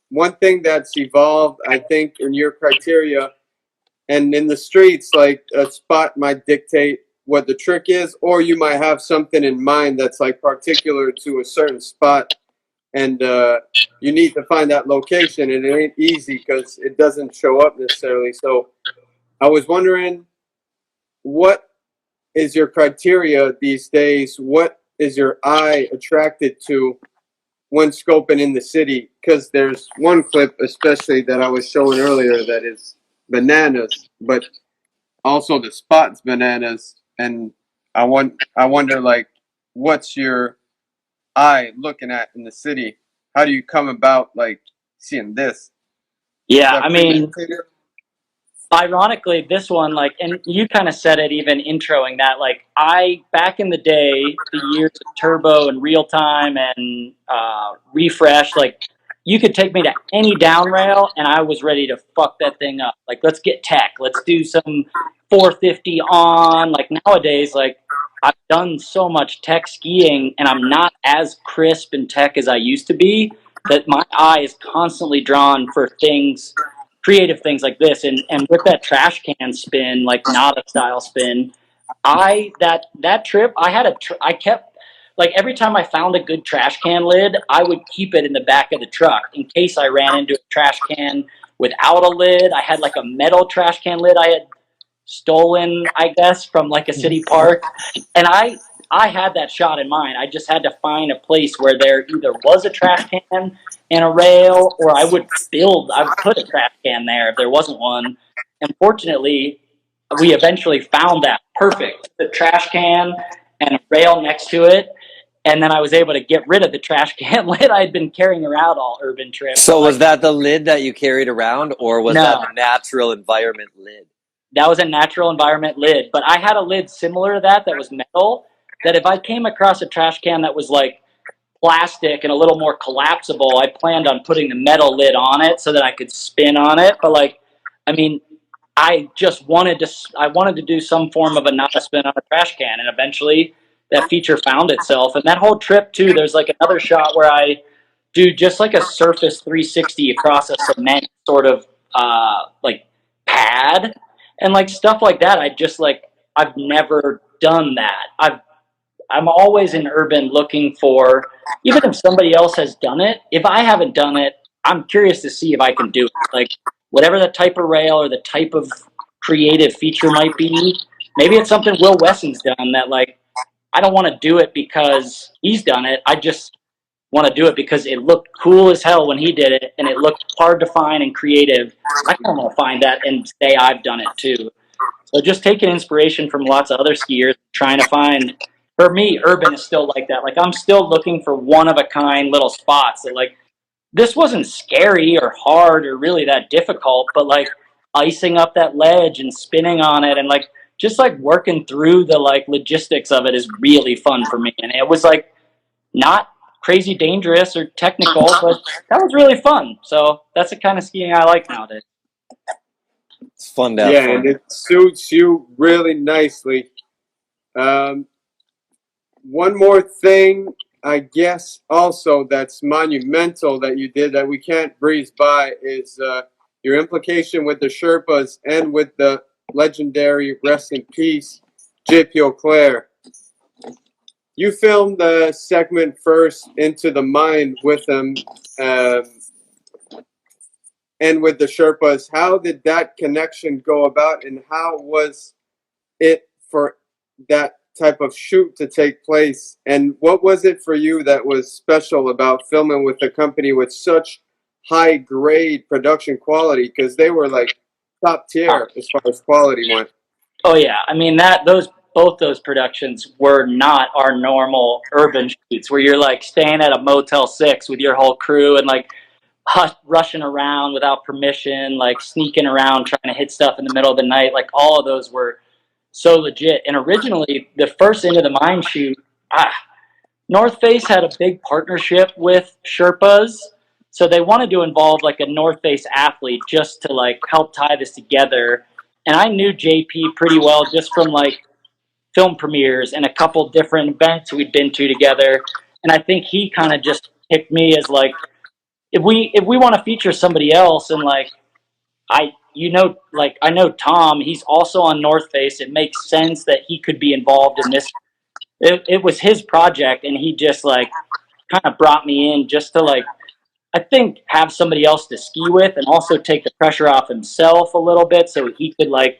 Speaker 6: One thing that's evolved, I think, in your criteria and in the streets, like a spot might dictate what the trick is, or you might have something in mind that's like particular to a certain spot, and you need to find that location, and it ain't easy because it doesn't show up necessarily. So I was wondering, what is your criteria these days? What is your eye attracted to when scoping in the city? Because there's one clip especially that I was showing earlier that is bananas, but also the spot's bananas. And I wonder, like, what's your eye looking at in the city? How do you come about, like, seeing this?
Speaker 7: Yeah, I mean, ironically, this one, like, and you kind of said it even introing that, like, back in the day, the years of turbo and real time and refresh, like, you could take me to any down rail and I was ready to fuck that thing up. Like, let's get tech. Let's do some 450 on. Like, nowadays, like, I've done so much tech skiing and I'm not as crisp in tech as I used to be, that my eye is constantly drawn for things, creative things like this. And with that trash can spin, like Nada style spin, that trip, I kept, like, every time I found a good trash can lid, I would keep it in the back of the truck in case I ran into a trash can without a lid. I had like a metal trash can lid I had stolen, I guess, from like a city park. And I had that shot in mind. I just had to find a place where there either was a trash can and a rail, or I would put a trash can there if there wasn't one. And fortunately, we eventually found that perfect. The trash can and a rail next to it. And then I was able to get rid of the trash can lid I had been carrying around all urban trip.
Speaker 8: So was that the lid that you carried around, or was that a natural environment lid?
Speaker 7: That was a natural environment lid. But I had a lid similar to that was metal, that if I came across a trash can that was like plastic and a little more collapsible, I planned on putting the metal lid on it so that I could spin on it. But like, I mean, I wanted to do some form of a not a spin on a trash can, and eventually that feature found itself. And that whole trip too, there's like another shot where I do just like a surface 360 across a cement sort of like pad and like stuff like that. I've never done that. I'm always in urban looking for, even if somebody else has done it, if I haven't done it, I'm curious to see if I can do it. Like, whatever the type of rail or the type of creative feature might be, maybe it's something Will Wesson's done that, like, I don't want to do it because he's done it. I just want to do it because it looked cool as hell when he did it, and it looked hard to find and creative. I kind of want to find that and say I've done it too. So just taking inspiration from lots of other skiers, trying to find, for me, urban is still like that. Like, I'm still looking for one-of-a-kind little spots that, like, this wasn't scary or hard or really that difficult, but, like, icing up that ledge and spinning on it and, like, just, like, working through the, like, logistics of it is really fun for me. And it was, like, not crazy dangerous or technical, but that was really fun. So that's the kind of skiing I like nowadays.
Speaker 8: It's fun to have fun.
Speaker 6: And it suits you really nicely. One more thing, I guess, also that's monumental that you did that we can't breeze by is your implication with the Sherpas and with the legendary, rest in peace, J.P. Auclair. You filmed the segment first, Into the Mind, with them and with the Sherpas. How did that connection go about, and how was it for that type of shoot to take place? And what was it for you that was special about filming with a company with such high grade production quality? Because they were like top tier as far as quality went.
Speaker 7: Oh yeah, I mean both those productions were not our normal urban shoots where you're like staying at a Motel 6 with your whole crew and like rushing around without permission, like sneaking around trying to hit stuff in the middle of the night. Like, all of those were so legit. And originally, the first Into the Mind shoot, North Face had a big partnership with Sherpas, So they wanted to involve like a North Face athlete just to like help tie this together. And I knew JP pretty well just from like film premieres and a couple different events we'd been to together. And I think he kind of just picked me as like, if we want to feature somebody else, and like I know Tom, he's also on North Face. It makes sense that he could be involved in this. It was his project, and he just like kind of brought me in just to like, I think, have somebody else to ski with, and also take the pressure off himself a little bit, so he could like,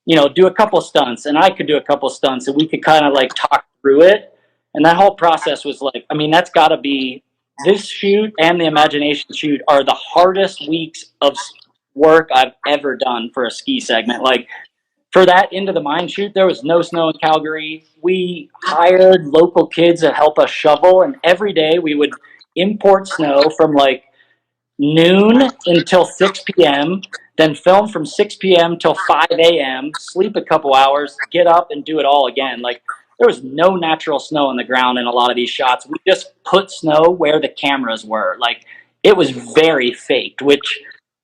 Speaker 7: do a couple stunts, and I could do a couple stunts, and we could kind of like talk through it. And that whole process was like, I mean, that's got to be, this shoot and the imagination shoot are the hardest weeks of work I've ever done for a ski segment. Like, for that Into the Mine shoot, there was no snow in Calgary. We hired local kids to help us shovel, and every day we would import snow from like noon until 6 p.m., then film from 6 p.m. till 5 a.m., sleep a couple hours, get up and do it all again. Like, there was no natural snow on the ground in a lot of these shots. We just put snow where the cameras were. Like, it was very faked, which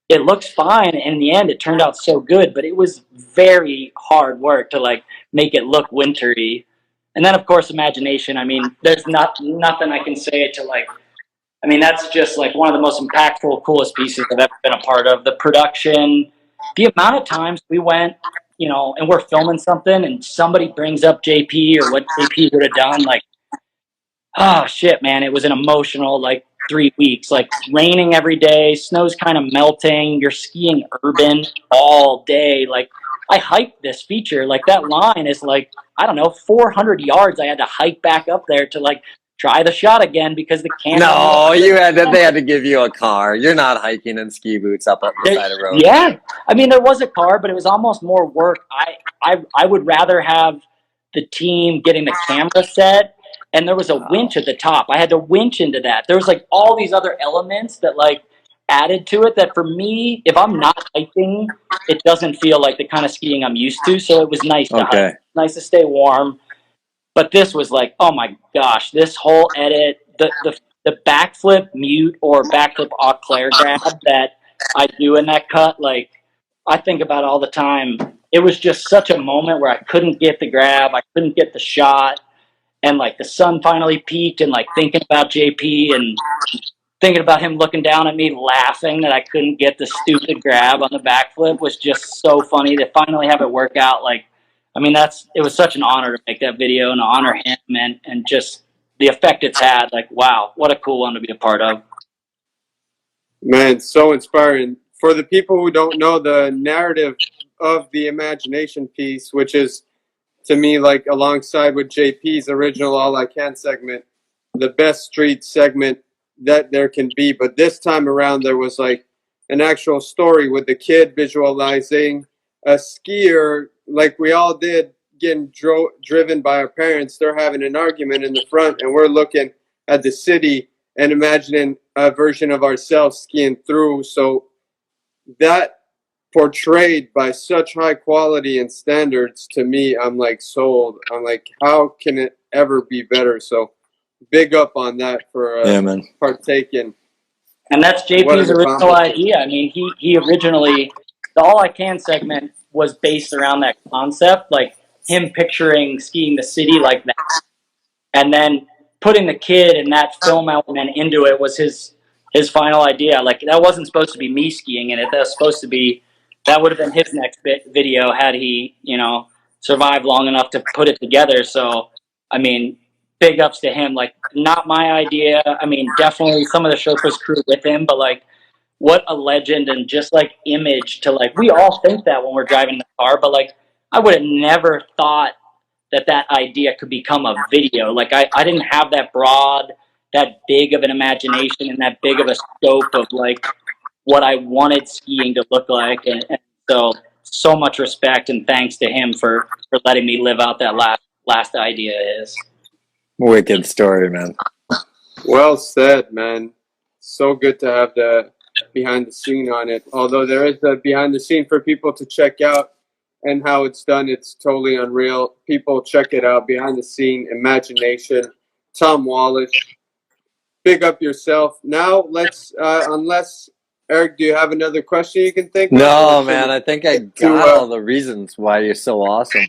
Speaker 7: it looks fine. And in the end, it turned out so good, but it was very hard work to like make it look wintry. And then of course, imagination. I mean, there's nothing I can say to like, I mean, that's just like one of the most impactful, coolest pieces I've ever been a part of. The production, the amount of times we went, and we're filming something and somebody brings up JP or what JP would have done. Like, oh shit, man, it was an emotional like 3 weeks, like raining every day, snow's kind of melting, you're skiing urban all day. Like, I hiked this feature, like that line is like, I don't know, 400 yards I had to hike back up there to like try the shot again because the camera.
Speaker 8: No, they had to give you a car. You're not hiking in ski boots up the side of the road.
Speaker 7: Yeah, I mean, there was a car, but it was almost more work. I would rather have the team getting the camera set, and there was a winch at the top. I had to winch into that. There was like all these other elements that like added to it that for me, if I'm not hiking, it doesn't feel like the kind of skiing I'm used to. So it was nice to hike, nice to stay warm. But this was like, oh my gosh, this whole edit, the backflip mute or backflip au clair grab that I do in that cut, like, I think about it all the time. It was just such a moment where I couldn't get the grab, I couldn't get the shot, and like the sun finally peaked, and like thinking about JP and thinking about him looking down at me laughing that I couldn't get the stupid grab on the backflip was just so funny to finally have it work out. Like, I mean, it was such an honor to make that video and to honor him and just the effect it's had. Like, wow, what a cool one to be a part of.
Speaker 6: Man, so inspiring. For the people who don't know the narrative of the imagination piece, which is, to me, like alongside with JP's original All I Can segment, the best street segment that there can be. But this time around, there was like an actual story with the kid visualizing a skier, like we all did, getting driven by our parents. They're having an argument in the front, and we're looking at the city and imagining a version of ourselves skiing through. So that portrayed by such high quality and standards, to me, I'm like sold. I'm like, how can it ever be better? So big up on that for partaking.
Speaker 7: And that's JP's original idea. I mean, he originally, the All I Can segment was based around that concept, like him picturing skiing the city like that. And then putting the kid and that film element into it was his final idea. Like, that wasn't supposed to be me skiing in it. That was supposed to be, that would have been his next video had he, survived long enough to put it together. So, I mean, big ups to him. Like, not my idea. I mean, definitely some of the Sherpa's crew with him, but like, what a legend and just like image to like, we all think that when we're driving the car, but like, I would have never thought that idea could become a video. Like, I didn't have that broad, that big of an imagination and that big of a scope of like what I wanted skiing to look like. And so much respect and thanks to him for letting me live out that last idea is.
Speaker 8: Wicked story, man.
Speaker 6: Well said, man. So good to have the behind the scene on it. Although there is a behind the scene for people to check out and how it's done. It's totally unreal. People check it out. Behind the scene, imagination. Tom Wallisch. big up yourself. Now let's, unless Eric, do you have another question you can think of?
Speaker 8: No, man, I think I got all the reasons why you're so awesome.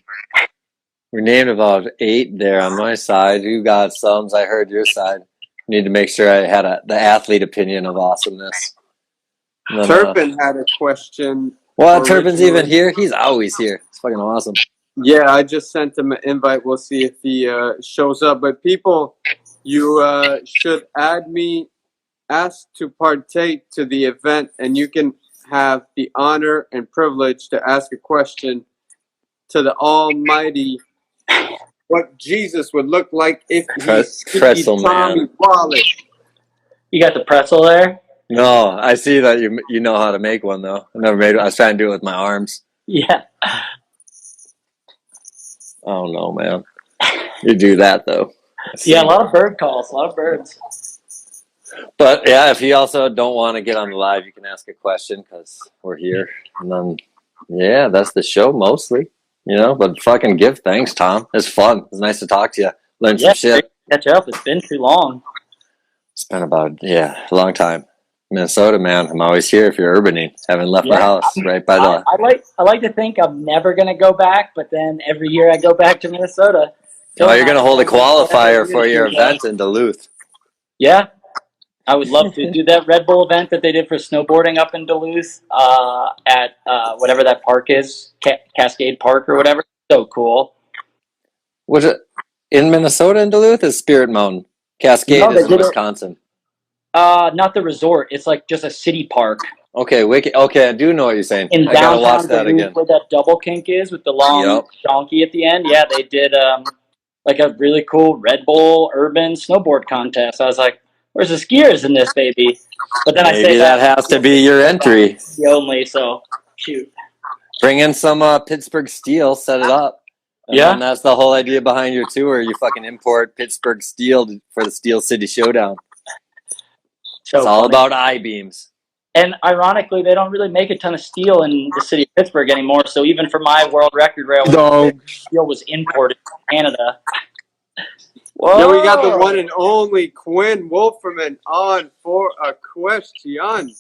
Speaker 8: We named about 8 there on my side. You got some. I heard your side. Need to make sure I had the athlete opinion of awesomeness. Then,
Speaker 6: Turpin had a question.
Speaker 8: Well, Turpin's even here. He's always here. It's fucking awesome.
Speaker 6: Yeah, I just sent him an invite. We'll see if he shows up. But people, you should add me, ask to partake to the event, and you can have the honor and privilege to ask a question to the Almighty. What Jesus would look like if he
Speaker 8: pretzel
Speaker 6: Tommy
Speaker 8: man.
Speaker 6: Wallisch.
Speaker 7: You got the pretzel there?
Speaker 8: No, I see that you know how to make one though. I never made it. I was trying to do it with my arms.
Speaker 7: Yeah.
Speaker 8: Oh no, man. You do that though.
Speaker 7: Yeah, a lot of bird calls, a lot of birds.
Speaker 8: But yeah, if you also don't want to get on the live, you can ask a question because we're here. And then, yeah, that's the show mostly, But fucking give thanks, Tom. It's fun. It's nice to talk to you. Learn some shit.
Speaker 7: Catch up. It's been too long.
Speaker 8: It's been about a long time. Minnesota, man. I'm always here if you're urbaning. Haven't left my house right by the.
Speaker 7: I like to think I'm never gonna go back, but then every year I go back to Minnesota.
Speaker 8: Oh, you're gonna hold a qualifier for your event in Duluth.
Speaker 7: Yeah, I would love to do that Red Bull event that they did for snowboarding up in Duluth at whatever that park is, Cascade Park or whatever. So cool.
Speaker 8: Was it in Minnesota in Duluth? Is Spirit Mountain? Cascade is in Wisconsin.
Speaker 7: Not the resort. It's like just a city park.
Speaker 8: Okay, okay, I do know what you're saying.
Speaker 7: In
Speaker 8: I gotta watch
Speaker 7: downtown
Speaker 8: that
Speaker 7: Duluth,
Speaker 8: again.
Speaker 7: where that double kink is with the long donkey at the end. Yeah, they did like a really cool Red Bull urban snowboard contest. I was like, where's the skiers in this baby? But then
Speaker 8: Maybe
Speaker 7: I say
Speaker 8: that has to be your entry.
Speaker 7: Only, so shoot.
Speaker 8: Bring in some Pittsburgh steel, set it up. And that's the whole idea behind your tour. You fucking import Pittsburgh steel for the Steel City Showdown.
Speaker 7: So
Speaker 8: it's all about I-beams.
Speaker 7: And ironically, they don't really make a ton of steel in the city of Pittsburgh anymore. So even for my world record rail, steel was imported from Canada.
Speaker 6: Whoa. Now we got the one and only Quinn Wolferman on for a question.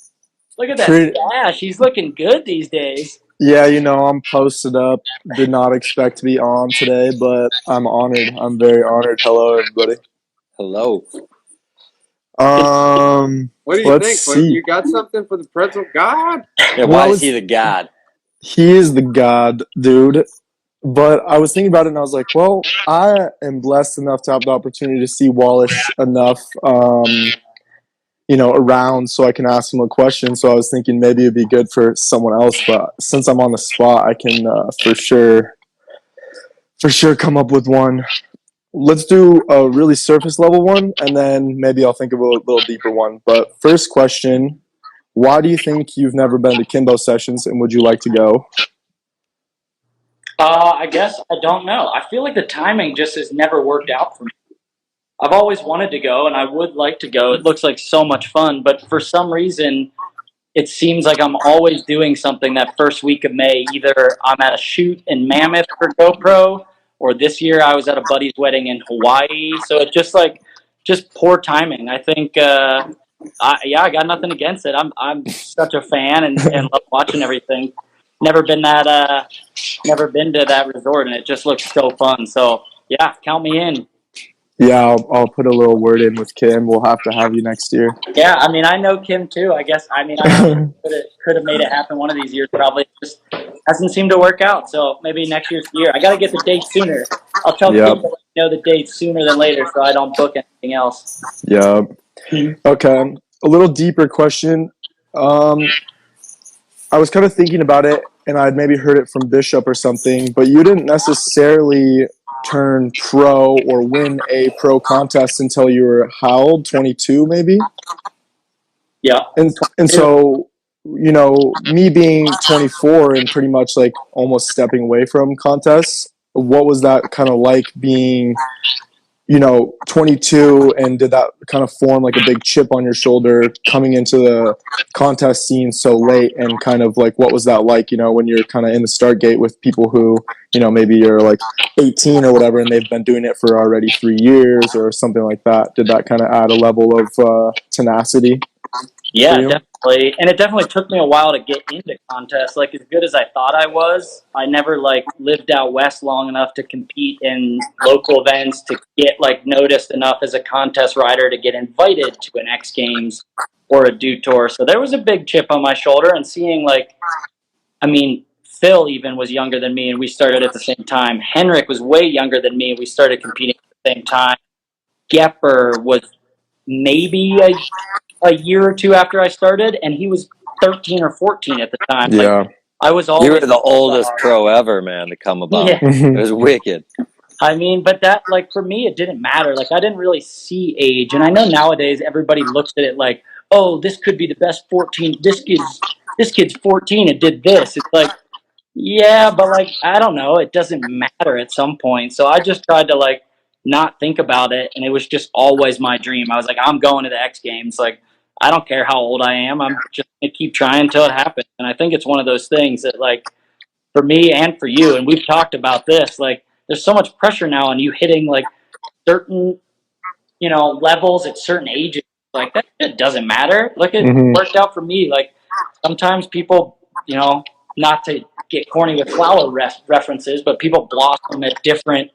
Speaker 7: Look at that stash. He's looking good these days.
Speaker 9: Yeah, I'm posted up. Did not expect to be on today, but I'm honored. I'm very honored. Hello, everybody.
Speaker 8: Hello.
Speaker 6: What do you think? See. You got something for the pretzel god?
Speaker 8: Yeah, why is he the god?
Speaker 9: He is the god, dude. But I was thinking about it, and I was like, well, I am blessed enough to have the opportunity to see Wallisch enough, around so I can ask him a question. So I was thinking maybe it'd be good for someone else. But since I'm on the spot, I can for sure come up with one. Let's do a really surface level one, and then maybe I'll think of a little deeper one. But first question, why do you think you've never been to Kimbo sessions, and would you like to go?
Speaker 7: I guess I don't know. I feel like the timing just has never worked out for me. I've always wanted to go, and I would like to go. It looks like so much fun, but for some reason, it seems like I'm always doing something that first week of May. Either I'm at a shoot in Mammoth for GoPro, or this year I was at a buddy's wedding in Hawaii. So it's just poor timing. I think, I got nothing against it. I'm such a fan and love watching everything. Never been to that resort, and it just looks so fun. So yeah, count me in.
Speaker 9: Yeah, I'll put a little word in with Kim. We'll have to have you next year.
Speaker 7: Yeah, I mean, I know Kim too. I guess, I could have made it happen one of these years. Probably it just hasn't seemed to work out. So maybe next year's the year. I got to get the date sooner. I'll tell Kim to let me know the date sooner than later, so I don't book anything else.
Speaker 9: Yeah. Okay. A little deeper question. I was kind of thinking about it, and I'd maybe heard it from Bishop or something, but you didn't necessarily turn pro or win a pro contest until you were how old? 22 maybe?
Speaker 7: Yeah.
Speaker 9: And so, me being 24 and pretty much like almost stepping away from contests, what was that kind of like being 22, and did that kind of form like a big chip on your shoulder coming into the contest scene so late? And kind of like, what was that like, when you're kind of in the start gate with people who, maybe you're like 18 or whatever, and they've been doing it for already 3 years or something like that? Did that kind of add a level of tenacity?
Speaker 7: Yeah, definitely. And it definitely took me a while to get into contests. Like, as good as I thought I was, I never like lived out west long enough to compete in local events to get like noticed enough as a contest rider to get invited to an X Games or a Dew Tour. So there was a big chip on my shoulder, and seeing Phil even was younger than me and we started at the same time. Henrik was way younger than me and we started competing at the same time. Gepper was maybe a year or two after I started, and he was 13 or 14 at the time.
Speaker 9: Yeah.
Speaker 7: Like, I was always...
Speaker 8: You were the oldest pro ever, man, to come about.
Speaker 7: Yeah.
Speaker 8: It was wicked.
Speaker 7: But that, like, for me, it didn't matter. Like, I didn't really see age. And I know nowadays everybody looks at it like, oh, this could be the best 14. This kid's 14 and did this. It's like, yeah, but, like, I don't know. It doesn't matter at some point. So I just tried to, like, not think about it. And it was just always my dream. I was like, I'm going to the X Games. Like, I don't care how old I am. I'm just going to keep trying until it happens. And I think it's one of those things that, like, for me and for you, and we've talked about this, like, there's so much pressure now on you hitting, like, certain, levels at certain ages. Like, that shit doesn't matter. Like, it worked out for me. Like, sometimes people, not to get corny with flower references, but people blossom at different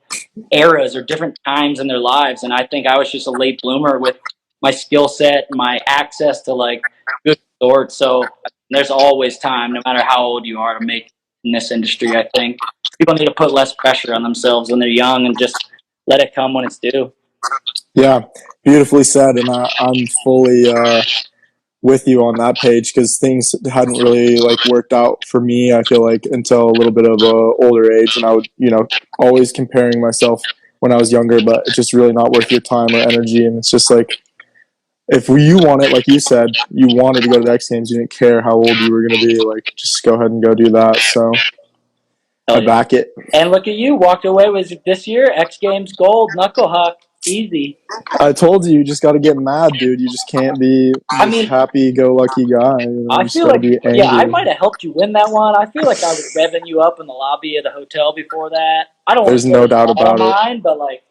Speaker 7: eras or different times in their lives. And I think I was just a late bloomer with my skill set, my access to like good sports. So there's always time, no matter how old you are, to make in this industry. I think people need to put less pressure on themselves when they're young and just let it come when it's due.
Speaker 9: Yeah, beautifully said. And I'm fully with you on that page, because things hadn't really like worked out for me, I feel like, until a little bit of a older age. And I would, always comparing myself when I was younger, but it's just really not worth your time or energy. And it's just like, if you want it, like you said, you wanted to go to the X Games, you didn't care how old you were going to be, like, just go ahead and go do that. So I back it.
Speaker 7: And look at you, walked away with this year, X Games gold, knuckle huck, easy.
Speaker 9: I told you, you just got to get mad, dude. You just can't be happy-go-lucky guy.
Speaker 7: I feel like, I might have helped you win that one. I feel like I was revving you up in the lobby of the hotel before that. I don't.
Speaker 9: There's no doubt about it.
Speaker 7: But like,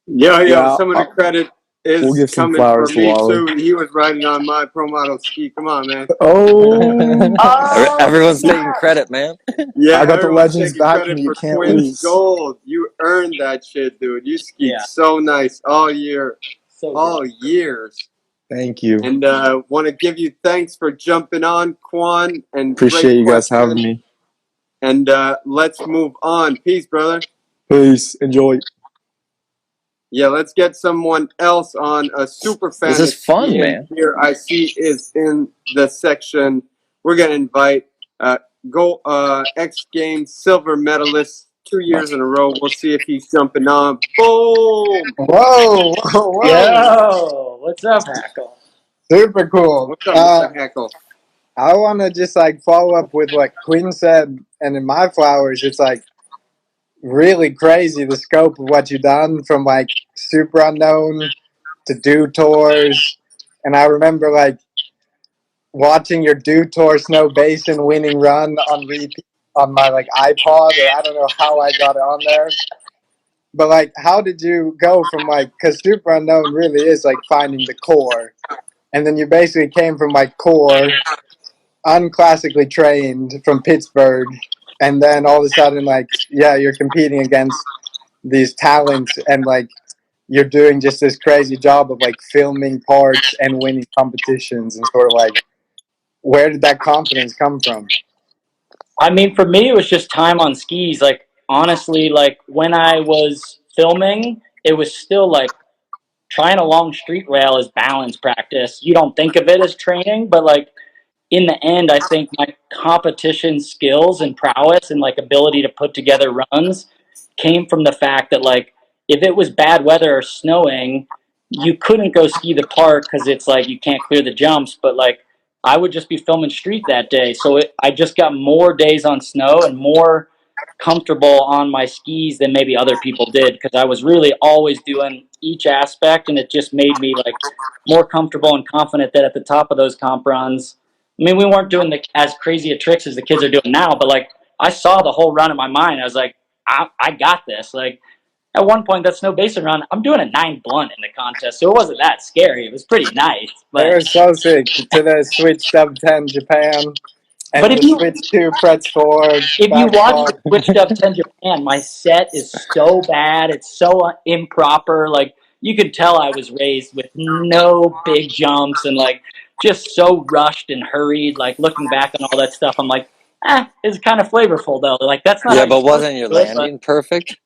Speaker 6: yeah. Some of the credit is
Speaker 9: some
Speaker 6: coming
Speaker 9: flowers
Speaker 6: from me
Speaker 9: to Wally.
Speaker 6: too. He was riding on my pro model ski. Come on, man.
Speaker 9: Oh,
Speaker 8: everyone's taking credit, man.
Speaker 6: Yeah,
Speaker 9: I got the legends back, and you can't lose.
Speaker 6: Gold. You earned that shit, dude. You skied so nice all year, all years.
Speaker 9: Thank you.
Speaker 6: And want to give you thanks for jumping on, Quan. And
Speaker 9: appreciate you guys having me.
Speaker 6: And let's move on. Peace, brother.
Speaker 9: Peace. Enjoy.
Speaker 6: Yeah, let's get someone else on. A super fan.
Speaker 8: This is fun, man.
Speaker 6: Here I see is in the section. We're gonna invite X Games silver medalist 2 years in a row. We'll see if he's jumping on. Boom!
Speaker 10: Whoa!
Speaker 7: Yo, what's up, Hackle?
Speaker 10: Super cool.
Speaker 6: What's up, Mr. Hackle?
Speaker 10: I want to just like follow up with what Quinn said, and in my flowers, it's like really crazy the scope of what you've done, from like super unknown to Dew Tours. And I remember like watching your Dew Tour Snow Basin winning run on repeat on my like iPod, or I don't know how I got it on there. But like, how did you go from like, because super unknown really is like finding the core, and then you basically came from like core, unclassically trained from Pittsburgh, and then all of a sudden, like, you're competing against these talents, and like you're doing just this crazy job of like filming parts and winning competitions, and sort of like, where did that confidence come from?
Speaker 7: I mean, for me, it was just time on skis. Like, honestly, like when I was filming, it was still like trying a long street rail is balance practice. You don't think of it as training, but like, in the end, I think my competition skills and prowess and like ability to put together runs came from the fact that like, if it was bad weather or snowing, you couldn't go ski the park because it's like you can't clear the jumps. But like, I would just be filming street that day. So I just got more days on snow and more comfortable on my skis than maybe other people did, because I was really always doing each aspect, and it just made me like more comfortable and confident that at the top of those comp runs, I mean, we weren't doing as crazy a tricks as the kids are doing now, but like I saw the whole run in my mind. I was like, I got this. Like at one point, that snow basin run, I'm doing a 9 blunt in the contest, so it wasn't that scary. It was pretty nice. But
Speaker 10: They were so sick to the switch sub 10 Japan and
Speaker 7: But
Speaker 10: the switch 2 pretzel.
Speaker 7: if you watch the switched up 10 Japan, my set is so bad. It's so improper. Like, you could tell I was raised with no big jumps and, like, just so rushed and hurried. Like, looking back on all that stuff, I'm like, it's kind of flavorful, though. Like, that's not...
Speaker 8: Yeah, but wasn't your landing perfect?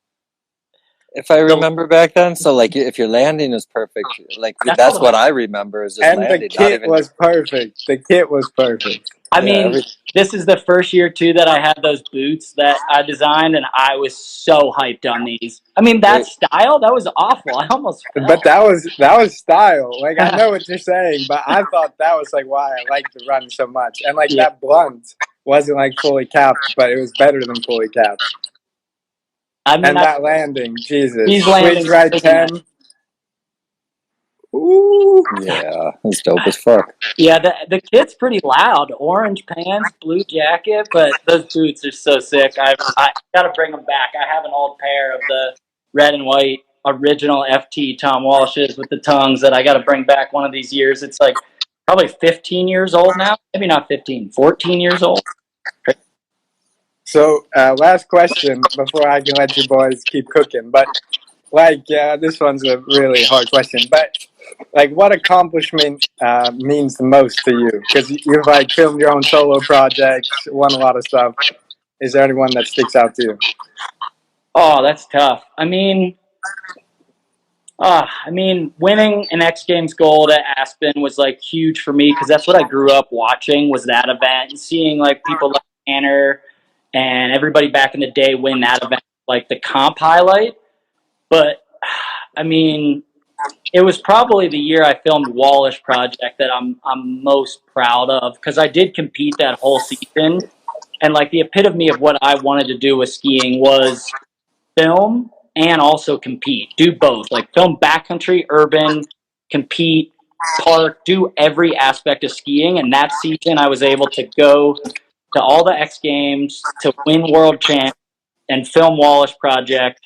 Speaker 8: If I remember back then, so like if your landing is perfect, like that's what I remember is just
Speaker 10: and
Speaker 8: landing.
Speaker 10: the kit was perfect. The kit was perfect.
Speaker 7: I mean, this is the first year too that I had those boots that I designed, and I was so hyped on these. I mean, that style, that was awful. I almost fell.
Speaker 10: But that was style. Like, I know what you're saying, but I thought that was like why I liked the run so much. And like that blunt wasn't like fully capped, but it was better than fully capped.
Speaker 7: I mean,
Speaker 10: and that landing, Jesus.
Speaker 7: He's
Speaker 10: Switch
Speaker 7: landing
Speaker 10: right 10. Ooh.
Speaker 8: Yeah, that's dope as fuck.
Speaker 7: Yeah, the kit's pretty loud. Orange pants, blue jacket, but those boots are so sick. I got to bring them back. I have an old pair of the red and white original FT Tom Wallish's with the tongues that I got to bring back one of these years. It's like probably 15 years old now. Maybe not 15, 14 years old.
Speaker 10: So, last question before I can let you boys keep cooking. But, like, this one's a really hard question. But, like, what accomplishment means the most to you? Because you've, like, filmed your own solo projects, won a lot of stuff. Is there anyone that sticks out to you?
Speaker 7: Oh, that's tough. I mean, winning an X Games gold at Aspen was, like, huge for me because that's what I grew up watching was that event and seeing, like, people like Tanner and everybody back in the day win that event, like the comp highlight. But, I mean, it was probably the year I filmed Wallisch Project that I'm most proud of because I did compete that whole season. And, like, the epitome of what I wanted to do with skiing was film and also compete. Do both. Like, film backcountry, urban, compete, park, do every aspect of skiing. And that season I was able to go to all the X Games, to win World Champ, and film Wallisch Project,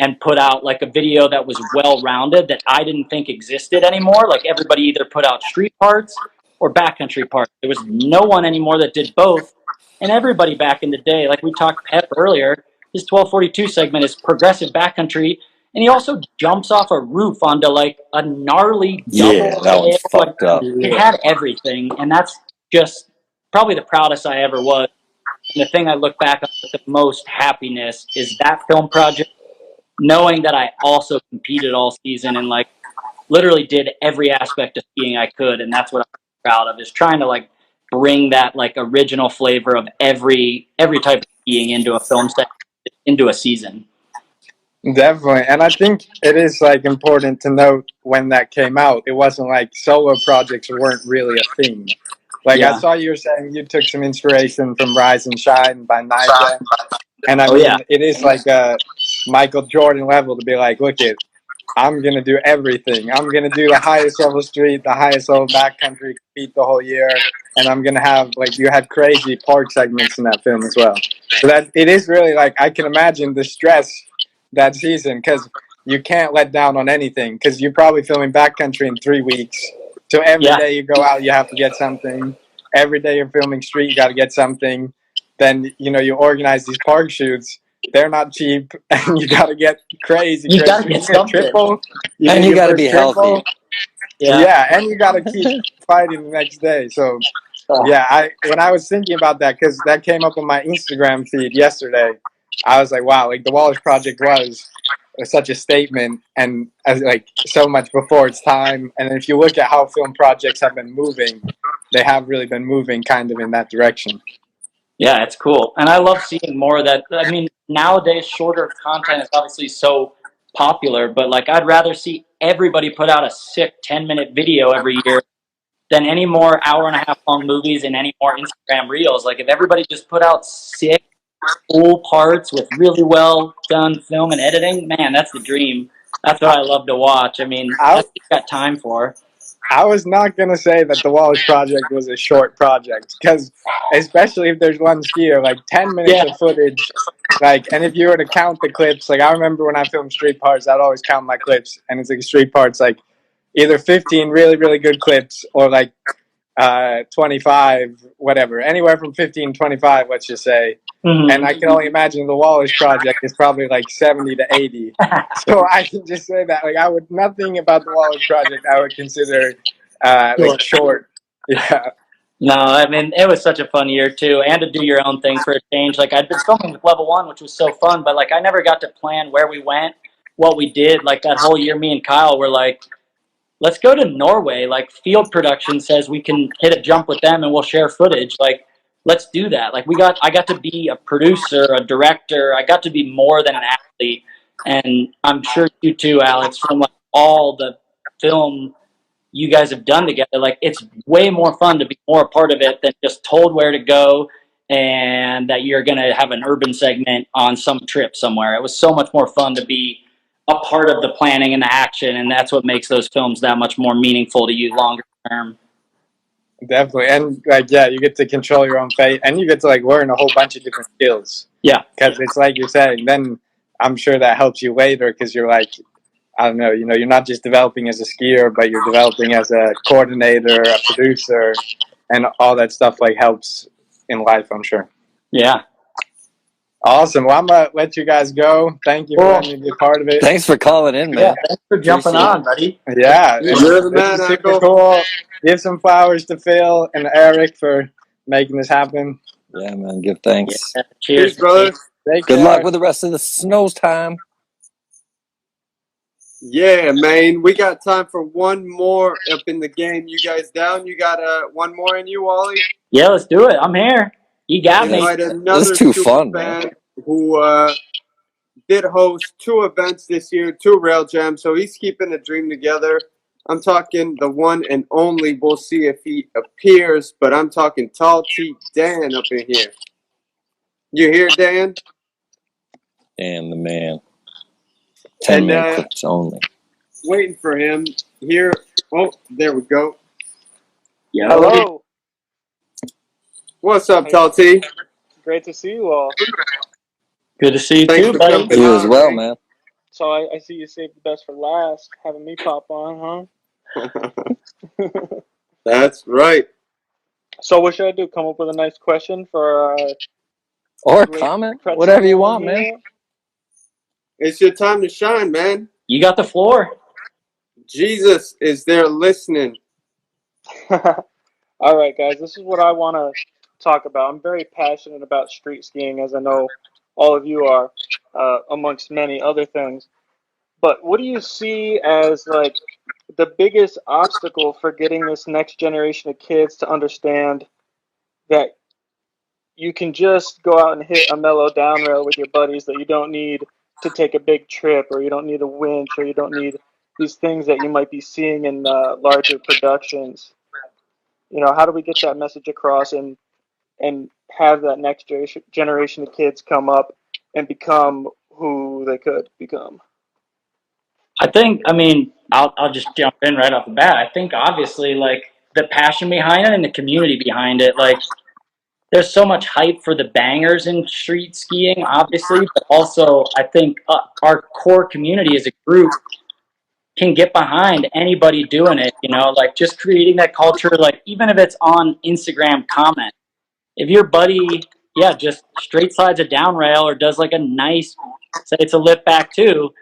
Speaker 7: and put out like a video that was well-rounded that I didn't think existed anymore. Like everybody either put out street parts or backcountry parts. There was no one anymore that did both. And everybody back in the day, like we talked Pep earlier, his 1242 segment is progressive backcountry, and he also jumps off a roof onto like a gnarly double.
Speaker 8: Yeah, that one's fucked up.
Speaker 7: It had everything, and that's just probably the proudest I ever was. And the thing I look back on with the most happiness is that film project, knowing that I also competed all season and like literally did every aspect of skiing I could. And that's what I'm proud of, is trying to like bring that like original flavor of every type of skiing into a film set, into a season.
Speaker 10: Definitely. And I think it is like important to note when that came out, it wasn't like solo projects weren't really a thing. Like, I saw you were saying you took some inspiration from Rise and Shine by Nigel. And I mean, it is like a Michael Jordan level to be like, look it, I'm going to do everything. I'm going to do the highest level street, the highest level backcountry, compete the whole year. And I'm going to have, like, you had crazy park segments in that film as well. So that it is really like, I can imagine the stress that season because you can't let down on anything because you're probably filming backcountry in 3 weeks. So every day you go out, you have to get something. Every day you're filming street, you got to get something. Then, you know, you organize these park shoots. They're not cheap, and you got to get crazy.
Speaker 7: You got to get something.
Speaker 10: Triple.
Speaker 8: And you got to be healthy.
Speaker 10: Yeah, and you got to keep fighting the next day. So, yeah, when I was thinking about that, because that came up on my Instagram feed yesterday, I was like, wow, like the Wallisch Project was such a statement and like so much before its time. And if you look at how film projects have been moving, they have really been moving kind of in that direction.
Speaker 7: Yeah, it's cool. And I love seeing more of that. I mean, nowadays shorter content is obviously so popular, but like I'd rather see everybody put out a sick 10-minute video every year than any more hour-and-a-half long movies and any more Instagram reels. Like if everybody just put out sick full parts with really well done film and editing, man, that's the dream. That's what I love to watch. I mean, that's what you got time for.
Speaker 10: I was not going to say that the Wallisch project was a short project, because especially if there's one skier, like 10 minutes of footage, like, and if you were to count the clips, like I remember when I filmed street parts, I'd always count my clips, and it's like street parts, like either 15 really, really good clips or like 25, whatever, anywhere from 15 to 25, let's just say. Mm-hmm. And I can only imagine the Wallisch project is probably like 70 to 80. So I can just say that, like, nothing about the Wallisch project I would consider like short. Yeah.
Speaker 7: No, I mean, it was such a fun year too, and to do your own thing for a change. Like, I'd been filming with Level 1, which was so fun, but like I never got to plan where we went, what we did. Like that whole year, me and Kyle were like, let's go to Norway. Like, field production says we can hit a jump with them and we'll share footage. Like, let's do that. Like, I got to be a producer, a director. I got to be more than an athlete. And I'm sure you too, Alex, from like all the film you guys have done together. Like, it's way more fun to be more a part of it than just told where to go and that you're going to have an urban segment on some trip somewhere. It was so much more fun to be a part of the planning and the action, and that's what makes those films that much more meaningful to you longer term.
Speaker 10: Definitely. And like, yeah, you get to control your own fate, and you get to like learn a whole bunch of different skills. Yeah. Because it's like you're saying, then I'm sure that helps you later, because you're like, I don't know, you're not just developing as a skier, but you're developing as a coordinator, a producer, and all that stuff like helps in life, I'm sure. Yeah. Awesome. Well, I'm going to let you guys go. Thank you for letting me be a part of it.
Speaker 8: Thanks for calling in, man.
Speaker 10: Yeah, thanks for jumping on, buddy. Yeah.
Speaker 6: You're the man,
Speaker 10: super cool. Give some flowers to Phil and Eric for making this happen.
Speaker 8: Yeah, man. Give thanks.
Speaker 10: Yeah. Cheers, brother.
Speaker 8: Good luck with the rest of the snows time.
Speaker 6: Yeah, man. We got time for one more up in the game. You guys down? You got one more in you, Wally?
Speaker 7: Yeah, let's do it. I'm here. You got me.
Speaker 6: This is too fun, man. Who did host 2 events this year, 2 rail jams, so he's keeping the dream together. I'm talking the one and only. We'll see if he appears, but I'm talking Tall T Dan up in here. You here, Dan?
Speaker 8: Dan the man. 10-minute clips only.
Speaker 6: Waiting for him here. Oh, there we go.
Speaker 11: Yeah. Hello.
Speaker 6: What's up, Tall T?
Speaker 11: Great to see you all.
Speaker 7: Good to see you too, buddy.
Speaker 8: You as well, man.
Speaker 11: So I see you saved the best for last, having me pop on,
Speaker 6: huh? That's right.
Speaker 11: So what should I do? Come up with a nice question for
Speaker 8: or comment, whatever you want, man.
Speaker 6: It's your time to shine, man.
Speaker 7: You got the floor.
Speaker 6: Jesus is there listening.
Speaker 11: All right, guys, this is what I want to talk about. I'm very passionate about street skiing, as I know all of you are, amongst many other things. But what do you see as like the biggest obstacle for getting this next generation of kids to understand that you can just go out and hit a mellow down rail with your buddies, that you don't need to take a big trip, or you don't need a winch, or you don't need these things that you might be seeing in larger productions? How do we get that message across and have that next generation of kids come up and become who they could become?
Speaker 7: I'll just jump in right off the bat. I think obviously like the passion behind it and the community behind it, like there's so much hype for the bangers in street skiing, obviously, but also I think our core community as a group can get behind anybody doing it, like just creating that culture, like even if it's on Instagram comment. If your buddy, just straight slides a down rail or does like a nice, say it's a lip back too,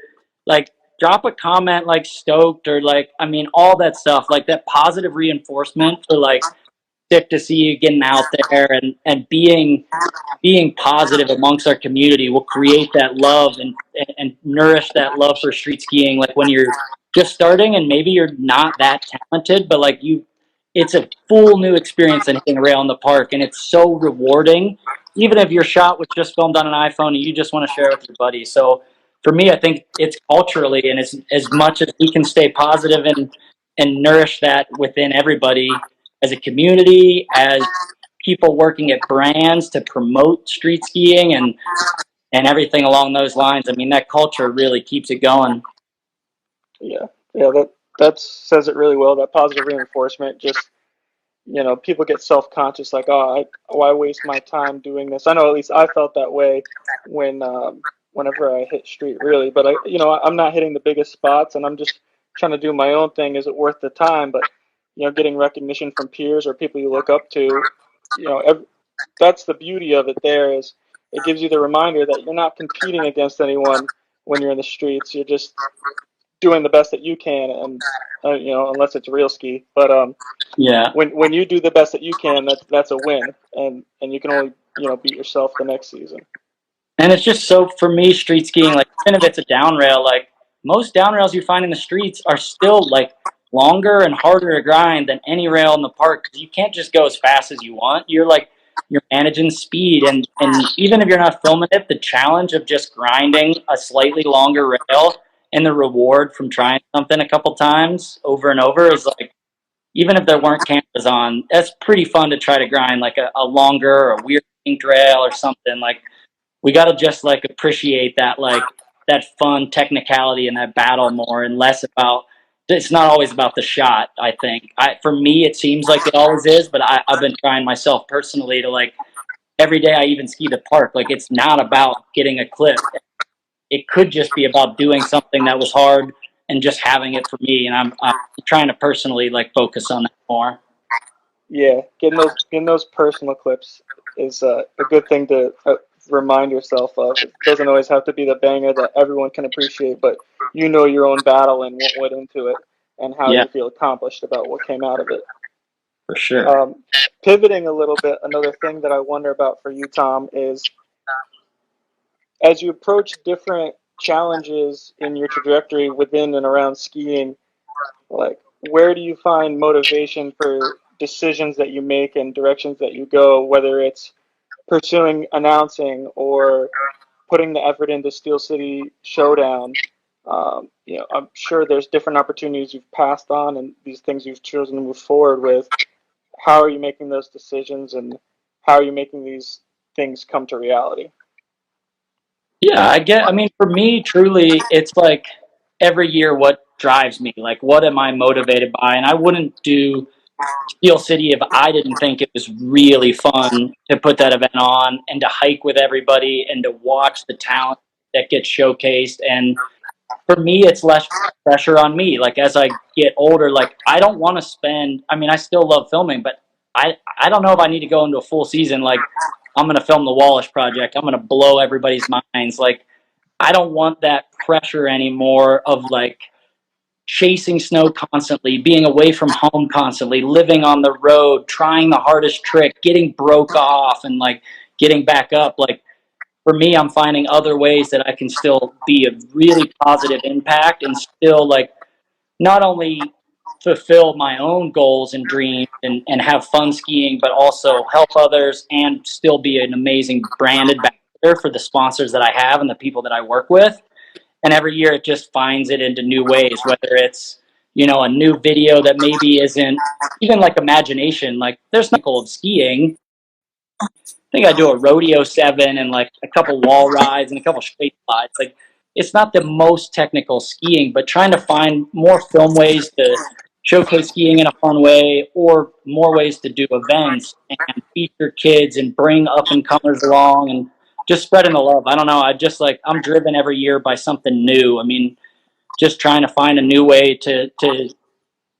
Speaker 7: like drop a comment like stoked or like, all that stuff, like that positive reinforcement for like sick to see you getting out there and being positive amongst our community will create that love and nourish that love for street skiing. Like when you're just starting and maybe you're not that talented, but like it's a full new experience than hitting a rail in the park, and it's so rewarding. Even if your shot was just filmed on an iPhone and you just want to share it with your buddies. So for me, I think it's culturally, and as much as we can stay positive and nourish that within everybody as a community, as people working at brands to promote street skiing and everything along those lines. I mean, that culture really keeps it going.
Speaker 11: Yeah, that says it really well. That positive reinforcement, just people get self-conscious, like, oh, why waste my time doing this? I know at least I felt that way when whenever I hit street, really. But I'm not hitting the biggest spots, and I'm just trying to do my own thing. Is it worth the time? But getting recognition from peers or people you look up to, that's the beauty of it. There is, it gives you the reminder that you're not competing against anyone when you're in the streets. You're just doing the best that you can, and unless it's real ski. But
Speaker 7: Yeah.
Speaker 11: when you do the best that you can, that's a win, and you can only beat yourself the next season.
Speaker 7: And it's just so, for me, street skiing, like, even if it's a down rail, like, most down rails you find in the streets are still, like, longer and harder to grind than any rail in the park, because you can't just go as fast as you want. You're managing speed, and even if you're not filming it, the challenge of just grinding a slightly longer rail and the reward from trying something a couple times over and over is, like, even if there weren't cameras on, that's pretty fun to try to grind, like, a longer or a weird rail or something. Like, we got to just, like, appreciate that, like, that fun technicality and that battle more, and less about, it's not always about the shot. I think for me, it seems like it always is, but I've been trying myself personally to, like, every day I even ski the park, like, it's not about getting a clip. It could just be about doing something that was hard and just having it for me. And I'm trying to personally, like, focus on that more.
Speaker 11: Yeah, getting those personal clips is a good thing to remind yourself of. It doesn't always have to be the banger that everyone can appreciate, but your own battle and what went into it, and how you feel accomplished about what came out of it.
Speaker 7: For sure.
Speaker 11: Pivoting a little bit, another thing that I wonder about for you, Tom, is as you approach different challenges in your trajectory within and around skiing, like, where do you find motivation for decisions that you make and directions that you go, whether it's pursuing announcing or putting the effort into Steel City Showdown? I'm sure there's different opportunities you've passed on and these things you've chosen to move forward with. How are you making those decisions, and how are you making these things come to reality?
Speaker 7: Yeah, I mean, for me, truly, it's like every year what drives me, like, what am I motivated by? And I wouldn't do Steel City if I didn't think it was really fun to put that event on and to hike with everybody and to watch the talent that gets showcased. And for me, it's less pressure on me. Like, as I get older, like, I don't want to spend, I mean, I still love filming, but I don't know if I need to go into a full season. Like, I'm going to film the Wallisch project. I'm going to blow everybody's minds. Like, I don't want that pressure anymore of, like, chasing snow constantly, being away from home constantly, living on the road, trying the hardest trick, getting broke off and, like, getting back up. Like, for me, I'm finding other ways that I can still be a really positive impact and still, like, not only fulfill my own goals and dreams and have fun skiing, but also help others and still be an amazing brand ambassador for the sponsors that I have and the people that I work with. And every year it just finds it into new ways, whether it's, a new video that maybe isn't even, like, imagination. Like, there's no goal of skiing. I think I do a rodeo 7 and, like, a couple wall rides and a couple straight slides. Like, it's not the most technical skiing, but trying to find more film ways to showcase skiing in a fun way, or more ways to do events and feature kids and bring up and comers along and just spreading the love. I don't know. I'm driven every year by something new. I mean, just trying to find a new way to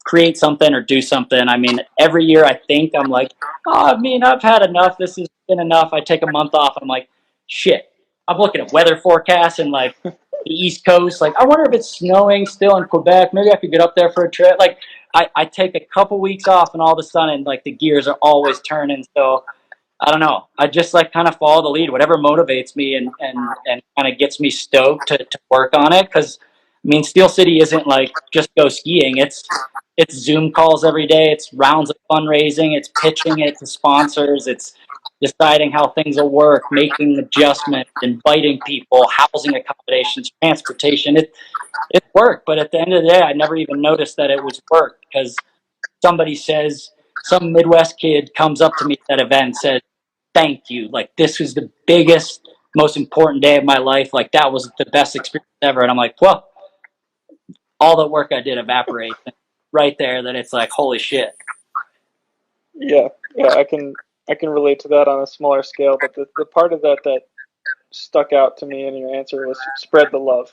Speaker 7: create something or do something. I mean, every year I think I'm like, oh, I mean, I've had enough. This has been enough. I take a month off. I'm like, shit. I'm looking at weather forecasts and, like, the East Coast. Like, I wonder if it's snowing still in Quebec. Maybe I could get up there for a trip. Like, I take a couple weeks off, and all of a sudden, like, the gears are always turning. So I don't know. I just, like, kind of follow the lead, whatever motivates me and kind of gets me stoked to work on it. Because, I mean, Steel City isn't, like, just go skiing. It's Zoom calls every day. It's rounds of fundraising. It's pitching it to sponsors. It's deciding how things will work, making adjustments, inviting people, housing accommodations, transportation. It's work, but at the end of the day, I never even noticed that it was work, because somebody says some Midwest kid comes up to me at that event and said, "Thank you. Like, this was the biggest, most important day of my life. Like, that was the best experience ever." And I'm like, well, all the work I did evaporates right there. That it's like, holy shit.
Speaker 11: Yeah, I can relate to that on a smaller scale, but the part of that stuck out to me in your answer was spread the love.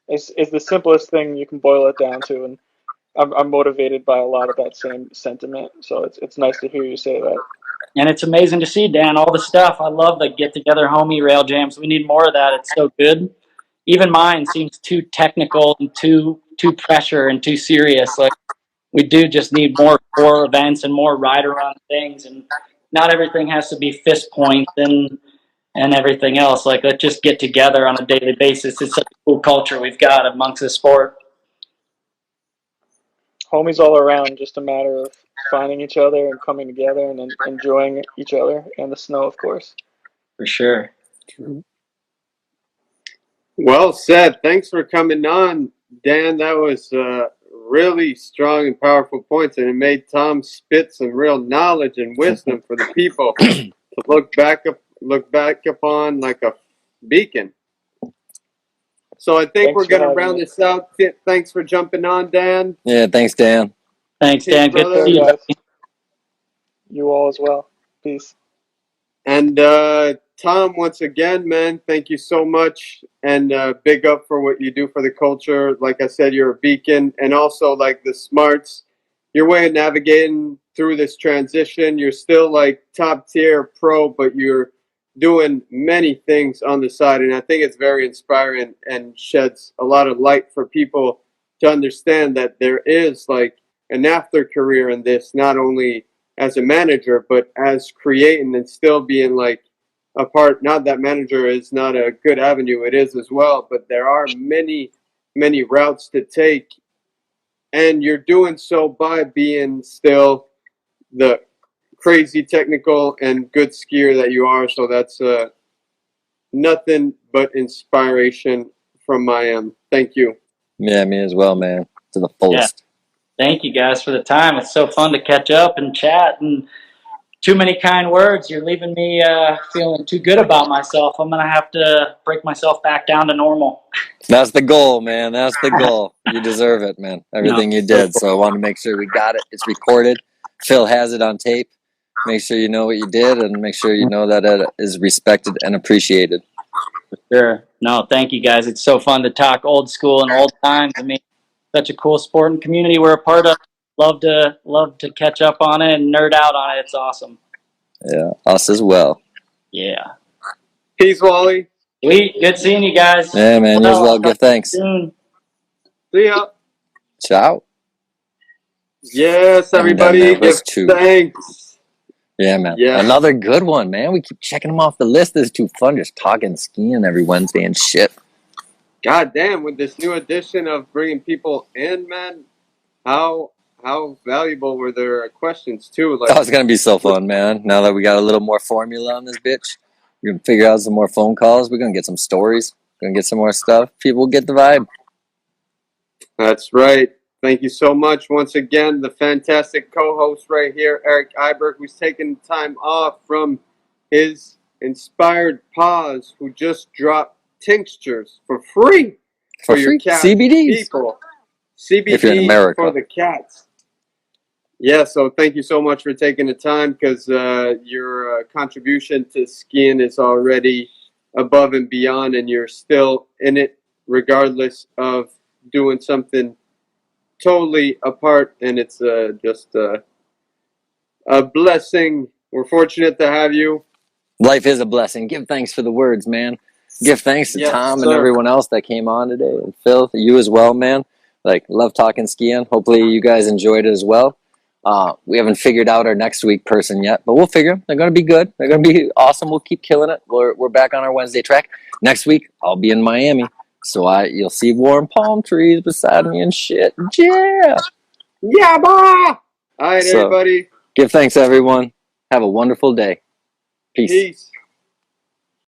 Speaker 11: It's the simplest thing you can boil it down to, and I'm motivated by a lot of that same sentiment. So it's nice to hear you say that.
Speaker 7: And it's amazing to see, Dan, all the stuff. I love the get together homie rail jams. We need more of that. It's so good. Even mine seems too technical and too pressure and too serious. Like, we do just need more core events and more rider run things, and not everything has to be fist points and everything else. Like, let's just get together on a daily basis. It's such a cool culture we've got amongst the sport.
Speaker 11: Homies all around, just a matter of finding each other and coming together and enjoying each other and the snow, of course.
Speaker 7: For sure.
Speaker 6: Well said. Thanks for coming on, Dan. That was really strong and powerful points, and it made Tom spit some real knowledge and wisdom for the people to look back upon like a beacon. So I think we're going to round this out. Thanks for jumping on, Dan.
Speaker 8: Yeah, thanks, Dan.
Speaker 7: Thanks, Dan. Good to see you.
Speaker 11: Guys. You all as well. Peace.
Speaker 6: And Tom, once again, man, thank you so much. And big up for what you do for the culture. Like I said, you're a beacon. And also, like, the smarts, your way of navigating through this transition. You're still, like, top tier pro, but you're doing many things on the side. And I think it's very inspiring and sheds a lot of light for people to understand that there is, like, an after career in this, not only as a manager, but as creating and still being like a part. Not that manager is not a good avenue, it is as well, but there are many, many routes to take. And you're doing so by being still the crazy technical and good skier that you are. So that's nothing but inspiration from my end. Thank you.
Speaker 8: Yeah, me as well, man. To the fullest.
Speaker 7: Yeah. Thank you guys for the time. It's so fun to catch up and chat, and too many kind words. You're leaving me feeling too good about myself. I'm going to have to break myself back down to normal.
Speaker 8: That's the goal, man. That's the goal. You deserve it, man. Everything you did. So I wanted to make sure we got it. It's recorded. Phil has it on tape. Make sure you know what you did, and make sure you know that it is respected and appreciated.
Speaker 7: For sure. No, thank you guys. It's so fun to talk old school and old times. I mean, such a cool sport and community we're a part of. Love to catch up on it and nerd out on it. It's awesome.
Speaker 8: Yeah, us as well.
Speaker 7: Yeah.
Speaker 6: Peace, Wally.
Speaker 7: Sweet. Good seeing you guys.
Speaker 8: Yeah, man. You as well. Give thanks.
Speaker 7: Soon.
Speaker 6: See ya.
Speaker 8: Ciao.
Speaker 6: Yes, everybody. Give thanks.
Speaker 8: Yeah, man.
Speaker 6: Yeah.
Speaker 8: Another good one, man. We keep checking them off the list. This is too fun just talking skiing every Wednesday and shit.
Speaker 6: God damn, with this new addition of bringing people in, man, how valuable were their questions, too? Like,
Speaker 8: Oh, it's going to be so fun, man. Now that we got a little more formula on this bitch, we're going to figure out some more phone calls. We're going to get some stories. We're going to get some more stuff. People will get the vibe.
Speaker 6: That's right. Thank you so much. Once again, the fantastic co-host right here, Eric Iberg, who's taking time off from his inspired paws, who just dropped tinctures for free for your cat
Speaker 8: CBDs.
Speaker 6: people. CBD
Speaker 8: If you're in America.
Speaker 6: for the cats. Yeah, so thank you so much for taking the time, because your contribution to skiing is already above and beyond, and you're still in it regardless of doing something totally apart, and it's just a blessing. We're fortunate to have you.
Speaker 8: Life is a blessing. Give thanks for the words, man. Give thanks to
Speaker 6: Yes,
Speaker 8: Tom
Speaker 6: sir.
Speaker 8: and everyone else that came on today. And Phil, you as well, man. Like, love talking skiing. Hopefully you guys enjoyed it as well. We haven't figured out our next week person yet, but we'll figure them. They're going to be good. They're going to be awesome. We'll keep killing it. We're back on our Wednesday track. Next week, I'll be in Miami. So you'll see warm palm trees beside me and shit. Yeah.
Speaker 6: Yeah, boy. All right,
Speaker 8: So,
Speaker 6: everybody.
Speaker 8: Give thanks, everyone. Have a wonderful day. Peace.
Speaker 6: Peace.